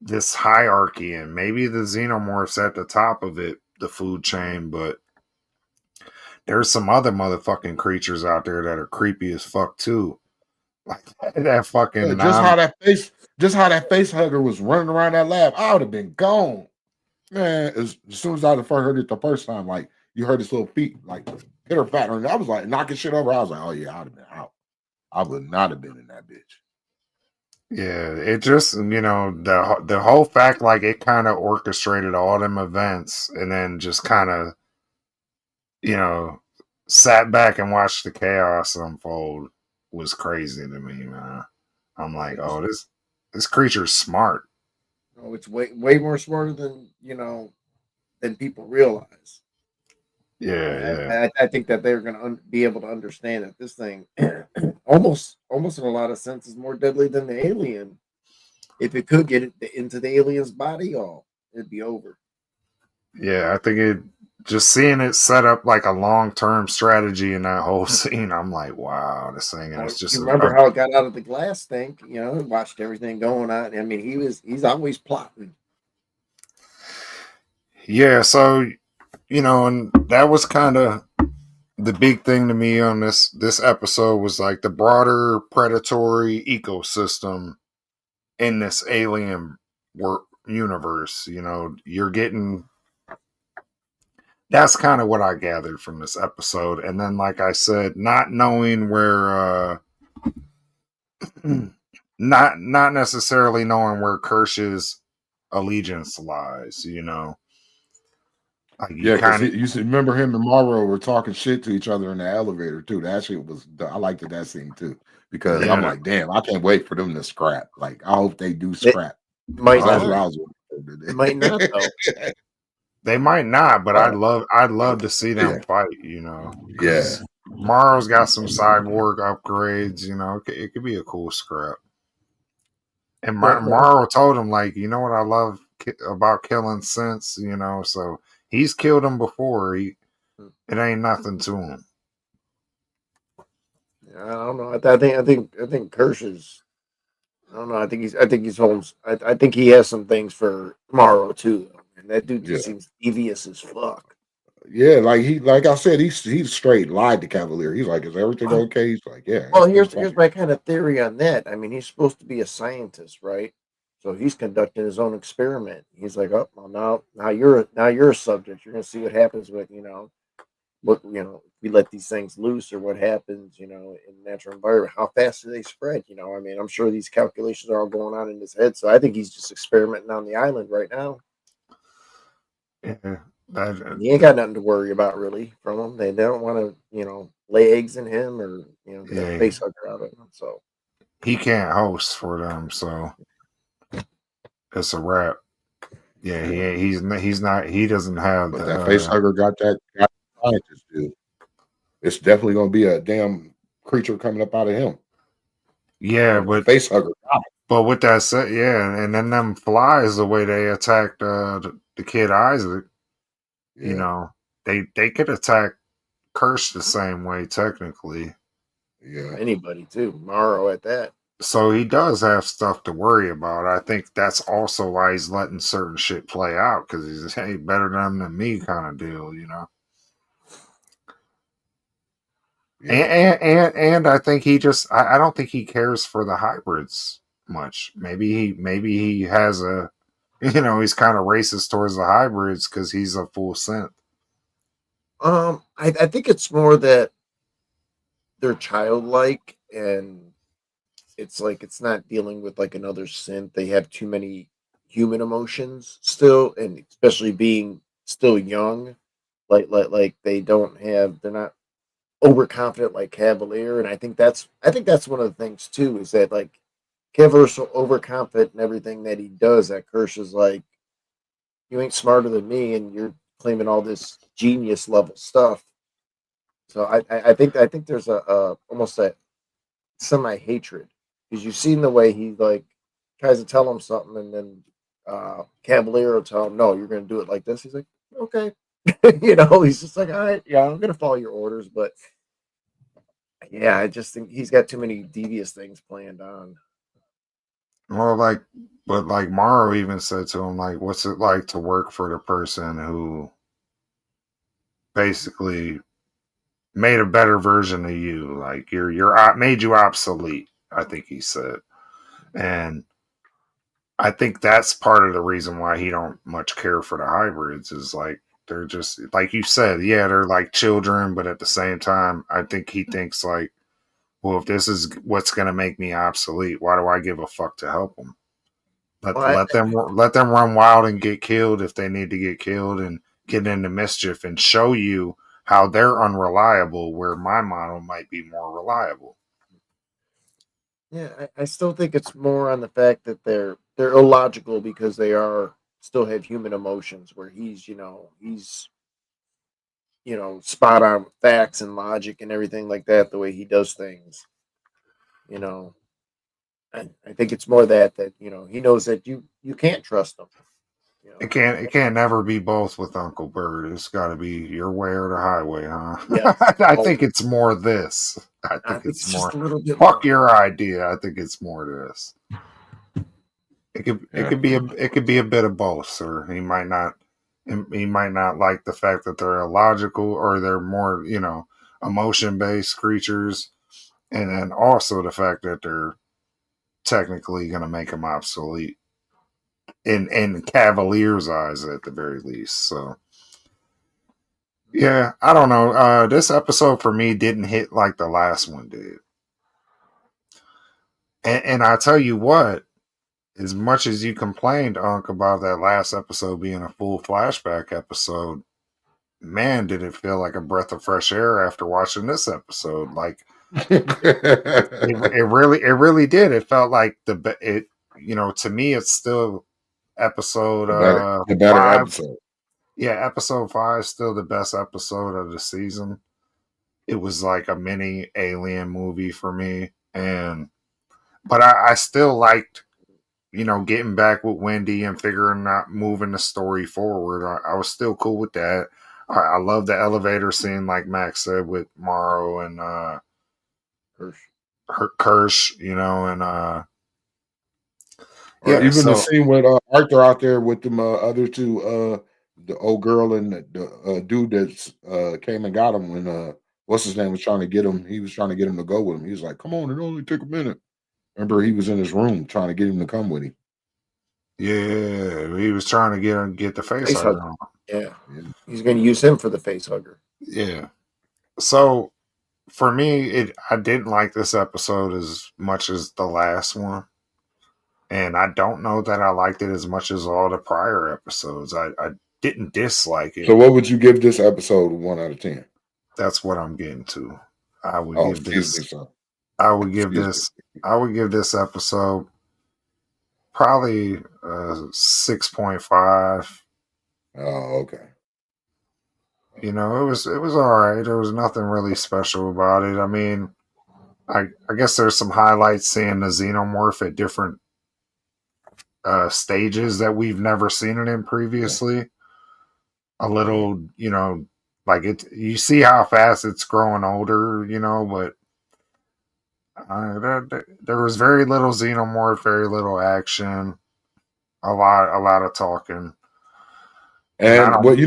this hierarchy, and maybe the xenomorphs at the top of it, the food chain, but there's some other motherfucking creatures out there that are creepy as fuck too. Like that fucking just how that face hugger was running around that lab, I would have been gone. Man, as soon as I heard it the first time, like you heard his little feet like hit her fat, and I was like knocking shit over. I was like, oh yeah, I'd have been out. I would not have been in that bitch. Yeah, it just the whole fact like it kind of orchestrated all them events and then just kind of you know sat back and watched the chaos unfold was crazy to me, man. I'm like, It's, oh, this creature's smart. it's way more smarter than than people realize. Yeah, And yeah, I think that they're going to be able to understand that this thing, almost in a lot of sense, is more deadly than the alien. If it could get it into the alien's body, it'd be over. yeah. I think it just seeing it set up like a long-term strategy in that whole scene. I'm like, wow, this thing, and it's just You remember how it got out of the glass thing? Watched everything going on. I mean, he's always plotting. yeah. So and that was kind of the big thing to me on this episode was like the broader predatory ecosystem in this alien universe. You're getting that's kind of what I gathered from this episode, and then like I said, not knowing where not necessarily knowing where Kirsch's allegiance lies. Like Yeah, because you remember him and Morrow were talking shit to each other in the elevator too. That shit was I liked that scene too because I'm like, damn, I can't wait for them to scrap. Like, I hope they do scrap. Might That's what not. I was Might not though. They might not, but I'd love to see them fight. Yeah. Morrow's got some cyborg upgrades. It could be a cool scrap. And Morrow told him, like, you know what I love about killing Sense, so he's killed him before. It ain't nothing to him. I don't know. I think Kirsch is. I don't know. I think he's home. I think he has some things for Morrow too. And that dude just seems devious as fuck. Yeah, like I said, he's straight lied to Cavalier. He's like, is everything okay? He's like, yeah. Well, here's my kind of theory on that. I mean, he's supposed to be a scientist, right? So he's conducting his own experiment. He's like, oh, well, now you're a subject. You're gonna see what happens with we let these things loose or what happens, in natural environment. How fast do they spread? I mean, I'm sure these calculations are all going on in his head. So I think he's just experimenting on the island right now. Yeah. He ain't got nothing to worry about really from him. They don't want to, lay eggs in him or get a face hugger out of him. So he can't host for them, so it's a wrap. Yeah, he's not. He doesn't have that face hugger got that scientist dude. It's definitely gonna be a damn creature coming up out of him. Yeah, but face hugger. But with that said, yeah, and then them flies, the way they attacked the kid Isaac, they could attack Kirsch the same way technically. Yeah, anybody too, Morrow at that. So he does have stuff to worry about. I think that's also why he's letting certain shit play out because he's better than me kind of deal, Yeah. And I think he just I don't think he cares for the hybrids much. Maybe he has he's kind of racist towards the hybrids because he's a full synth. I think it's more that they're childlike and it's like it's not dealing with like another synth. They have too many human emotions still, and especially being still young, like they're not overconfident like Cavalier, and I think that's one of the things too is that like Cavalier's so overconfident in everything that he does that Kirsch is like, you ain't smarter than me, and you're claiming all this genius level stuff. So I think there's a almost a semi hatred because you've seen the way he like tries to tell him something, and then Cavalier will tell him, "No, you're going to do it like this." He's like, "Okay," He's just like, "All right, yeah, I'm going to follow your orders." But yeah, I just think he's got too many devious things planned on. Well, but Morrow even said to him, like, "What's it like to work for the person who basically made a better version of you? Like, you're made you obsolete." I think he said, and I think that's part of the reason why he don't much care for the hybrids is like they're just like you said, yeah, they're like children, but at the same time, I think he thinks like well, if this is what's going to make me obsolete, why do I give a fuck to help them? Well, Let them run wild and get killed if they need to get killed and get into mischief and show you how they're unreliable where my model might be more reliable. yeah, I still think it's more on the fact that they're illogical because they are still have human emotions. Where he's spot on with facts and logic and everything like that. The way he does things, you know, I think it's more that he knows that you can't trust him. It can't never be both with Uncle Bird. It's got to be your way or the highway, huh? Yes. I think it's more this. I I think think it's it's more. just a little bit Fuck more. your idea. I think it's more this. It could be a bit of both, sir. He might not like the fact that they're illogical or they're more emotion based creatures, and then also the fact that they're technically going to make him obsolete in Cavalier's eyes at the very least. So yeah, I don't know. This episode for me didn't hit like the last one did, and I tell you what. As much as you complained, Unc, about that last episode being a full flashback episode, man, did it feel like a breath of fresh air after watching this episode. Like it really did. It felt like to me, it's still episode the better 5. episode. Yeah, episode 5 is still the best episode of the season. It was like a mini Alien movie for me, but I still liked. Getting back with Wendy and figuring out moving the story forward. I was still cool with that. I love the elevator scene, like Max said, with Morrow and Kirsch, Or yeah. even the So scene with Arthur out there with them other two, the old girl and the dude that's came and got him when what's his name was trying to get him. He was trying to get him to go with him. He was like, "Come on, it only took a minute." Remember, he was in his room trying to get him to come with him. yeah, he was trying to get the face hugger on. Yeah, he's going to use him for the face hugger. Yeah. So for me, I didn't like this episode as much as the last one. And I don't know that I liked it as much as all the prior episodes. I didn't dislike it. So, what would you give this episode 1 out of 10? That's what I'm getting to. I would give excuse this. me, sir. I would give this. I would give this episode probably 6.5. Oh, okay. It was all right. There was nothing really special about it. I mean, I guess there's some highlights seeing the xenomorph at different stages that we've never seen it in previously. Yeah. A little, like you see how fast it's growing older, but there was very little xenomorph, very little action, a lot of talking. And what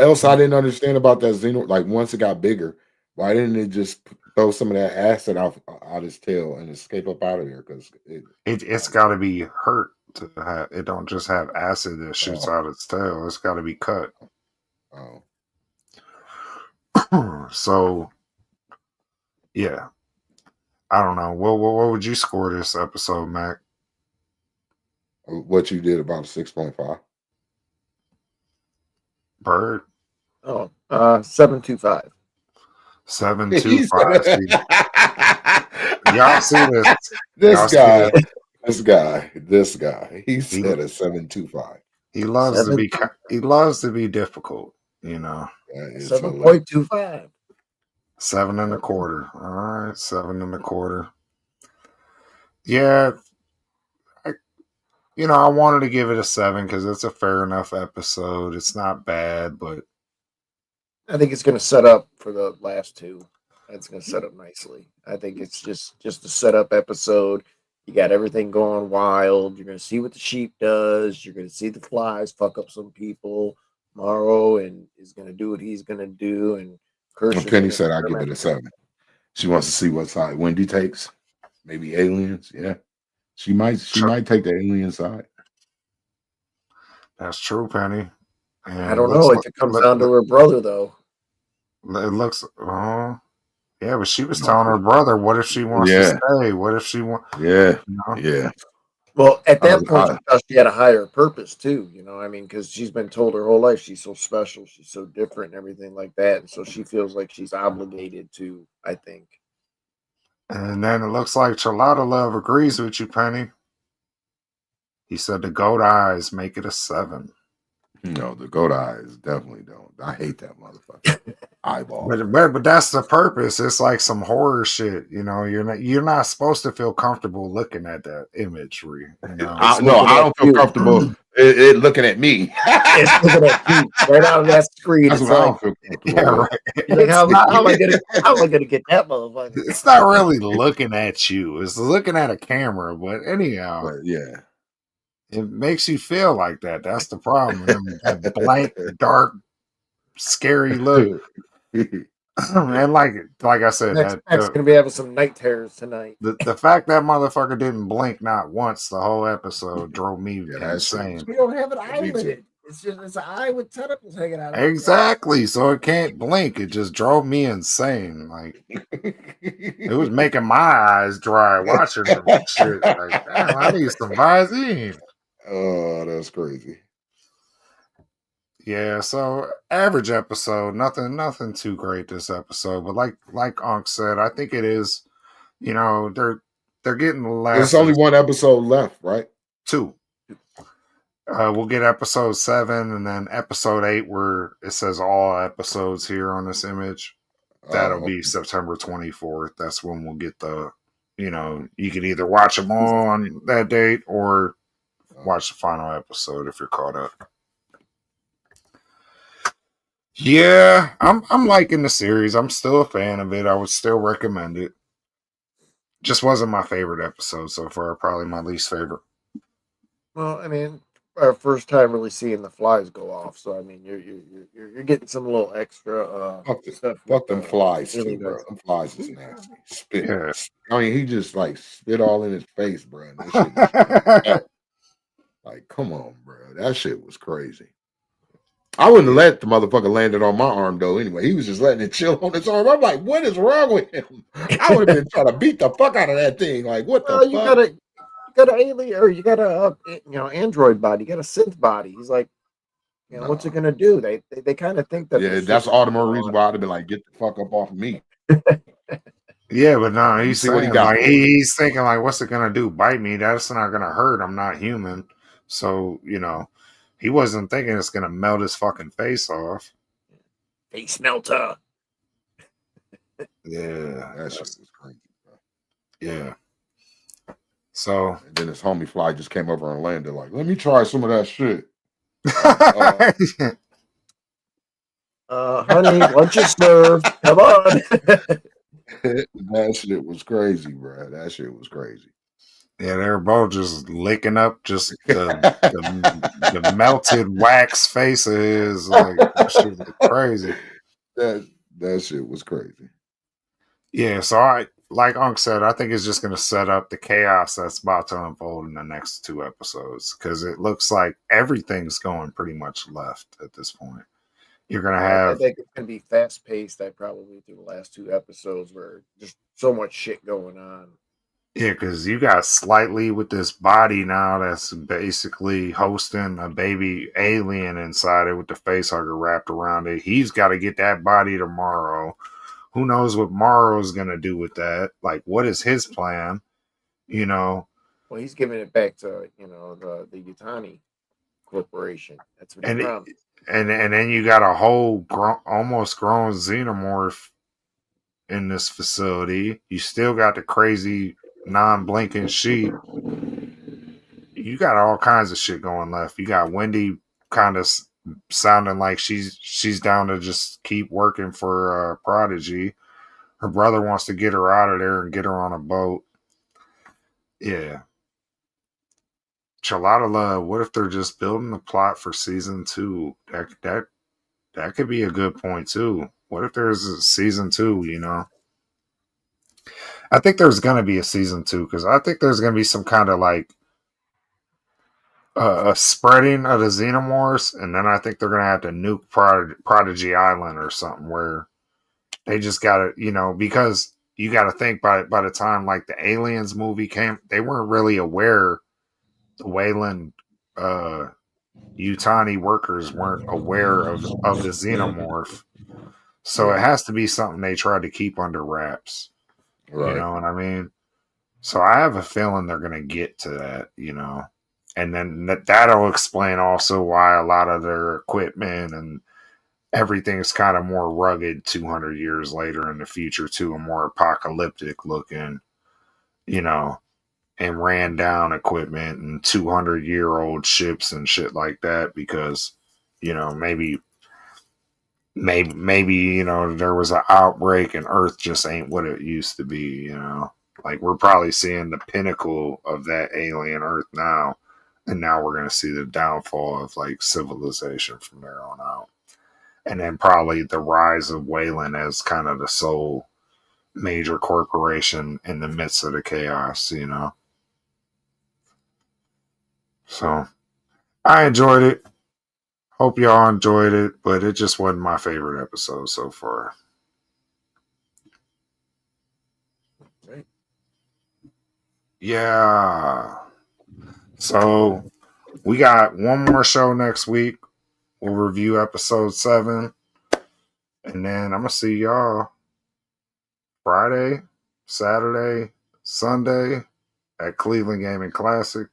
else I didn't understand about that xenomorph? Like once it got bigger, why didn't it just throw some of that acid out his tail and escape up out of there? Because it's got to be hurt to have. It don't just have acid that shoots out its tail. It's got to be cut. Oh, so yeah, I don't know. What would you score this episode, Mac? What you did about 6.5? Bird. 7.25. 7.25. Y'all see this guy. He said a 7.25. He loves to be difficult. 7.25. 7.25. All right, 7.25. Yeah. I wanted to give it a 7 because it's a fair enough episode. It's not bad, but I think it's going to set up for the last two. It's going to set up nicely. I think it's just a setup episode. You got everything going wild. You're going to see what the sheep does. You're going to see the flies fuck up some people. Morrow and is going to do what he's going to do. And Penny said I'll give it a 7. She wants to see what side Wendy takes. Maybe aliens. Yeah. She might take the alien side. That's true, Penny. And I don't know if it comes down to her brother, though. It looks. Yeah, but she was telling her brother, what if she wants to stay? What if she wants, Yeah. you know? Yeah. Well, at that point, she thought she had a higher purpose too. You know, I mean, because she's been told her whole life she's so special, she's so different, and everything like that, and so she feels like she's obligated to. I think. And then it looks like Charlotta Love agrees with you, Penny. He said the goat eyes make it a 7. No, the goat eyes definitely don't. I hate that motherfucker. Eyeball. But that's the purpose. It's like some horror shit. You know, you're not supposed to feel comfortable looking at that imagery. You know? I don't feel comfortable it looking at me. It's looking at you right out of that screen. That's it's what like, I don't feel comfortable. Right. Like, how am I gonna get that motherfucker? It's not really looking at you. It's looking at a camera. But anyhow, but yeah. It makes you feel like that. That's the problem. That blank, dark, scary look. And like I said, that's gonna be having some night terrors tonight. The fact that motherfucker didn't blink not once the whole episode drove me insane. We don't have an eyelid. It's an eye with tentacles hanging out. Exactly. So it can't blink. It just drove me insane. Like it was making my eyes dry watching shit. Like, damn, I need some Visine. Oh, that's crazy. Yeah, so average episode, nothing too great this episode, but like Unc said, I think it is, you know, they're getting the last. There's only one episode left, right? 2. We'll get episode 7 and then episode 8 where it says all episodes here on this image. That'll be September 24th. That's when we'll get the, you know, you can either watch them all on that date or watch the final episode if you're caught up. Yeah, I'm liking the series. I'm still a fan of it. I would still recommend it. Just wasn't my favorite episode so far. Probably my least favorite. Well, I mean, our first time really seeing the flies go off. So I mean, you're getting some little extra stuff. Fuck them flies, too, bro. Them flies is nasty. Spit. Yeah. I mean, he just like spit all in his face, bro. And that shit like, come on, bro. That shit was crazy. I wouldn't let the motherfucker land it on my arm though. Anyway, he was just letting it chill on his arm. I'm like, what is wrong with him? I would have been trying to beat the fuck out of that thing. Like, what the fuck? You got an alien, or you got a android body. You got a synth body. He's like, you know, what's it gonna do? They kind of think that. Yeah, that's all the more reason why I'd have been like, get the fuck up off of me. Yeah, but no, he's saying, like, he's thinking like, what's it gonna do? Bite me? That's not gonna hurt. I'm not human. So, you know, he wasn't thinking it's gonna melt his fucking face off. Face melter. Yeah, that shit was crazy, bro. Yeah. So and then his homie fly just came over and landed like, let me try some of that shit. Honey, lunch is served. Come on. That shit was crazy, bro. That shit was crazy. Yeah, they were both just licking up just the melted wax face of his. Like, that shit was crazy. That shit was crazy. Yeah, so like Unc said, I think it's just going to set up the chaos that's about to unfold in the next 2 episodes because it looks like everything's going pretty much left at this point. You're going to have... I think it's going to be fast-paced. Probably through the last 2 episodes where just so much shit going on. Yeah, because you got Slightly with this body now that's basically hosting a baby alien inside it with the facehugger wrapped around it. He's got to get that body tomorrow. Who knows what Morrow's going to do with that? Like, what is his plan? You know? Well, he's giving it back to, you know, the Yutani Corporation. That's what he promised. And then you got a whole almost grown xenomorph in this facility. You still got the crazy non-blinking sheep. You got all kinds of shit going left. You got Wendy kind of sounding like she's down to just keep working for Prodigy. Her brother wants to get her out of there and get her on a boat. Yeah. Charlotta Love, what if they're just building the plot for season 2? That could be a good point too. What if there's a season 2, you know? I think there's going to be a season 2 because I think there's going to be some kind of like a spreading of the xenomorphs, and then I think they're going to have to nuke Prodigy Island or something where They just gotta, because you gotta think by the time like the Aliens movie came, they weren't really aware. The Wayland Utani workers weren't aware of the xenomorph. So it has to be something they tried to keep under wraps. Right. You know what I mean? So I have a feeling they're gonna get to that, and then that'll explain also why a lot of their equipment and everything's kind of more rugged 200 years later in the future to a more apocalyptic looking, and ran down equipment and 200-year-old ships and shit like that because, maybe there was an outbreak and Earth just ain't what it used to be, like we're probably seeing the pinnacle of that alien Earth now, and now we're going to see the downfall of like civilization from there on out. And then probably the rise of Wayland as kind of the sole major corporation in the midst of the chaos, So I enjoyed it. Hope y'all enjoyed it, but it just wasn't my favorite episode so far. Right. Yeah. So we got one more show next week. We'll review episode 7. And then I'm going to see y'all Friday, Saturday, Sunday at Cleveland Gaming Classic.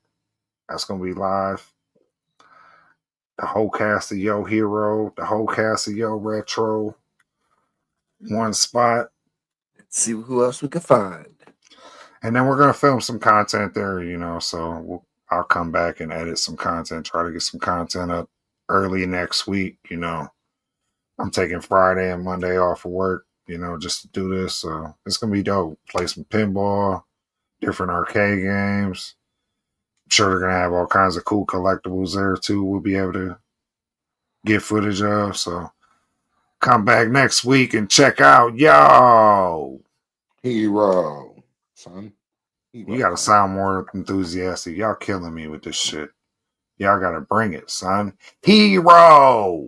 That's going to be live. The whole cast of Yo Hero, the whole cast of Yo Retro. One spot. Let's see who else we can find. And then we're going to film some content there, so I'll come back and edit some content, try to get some content up early next week, I'm taking Friday and Monday off of work, just to do this. So it's going to be dope. Play some pinball, different arcade games. I'm sure they're going to have all kinds of cool collectibles there too. We'll be able to get footage of. So come back next week and check out Yo Hero, son. Hero. You got to sound more enthusiastic. Y'all killing me with this shit. Y'all got to bring it, son. Hero!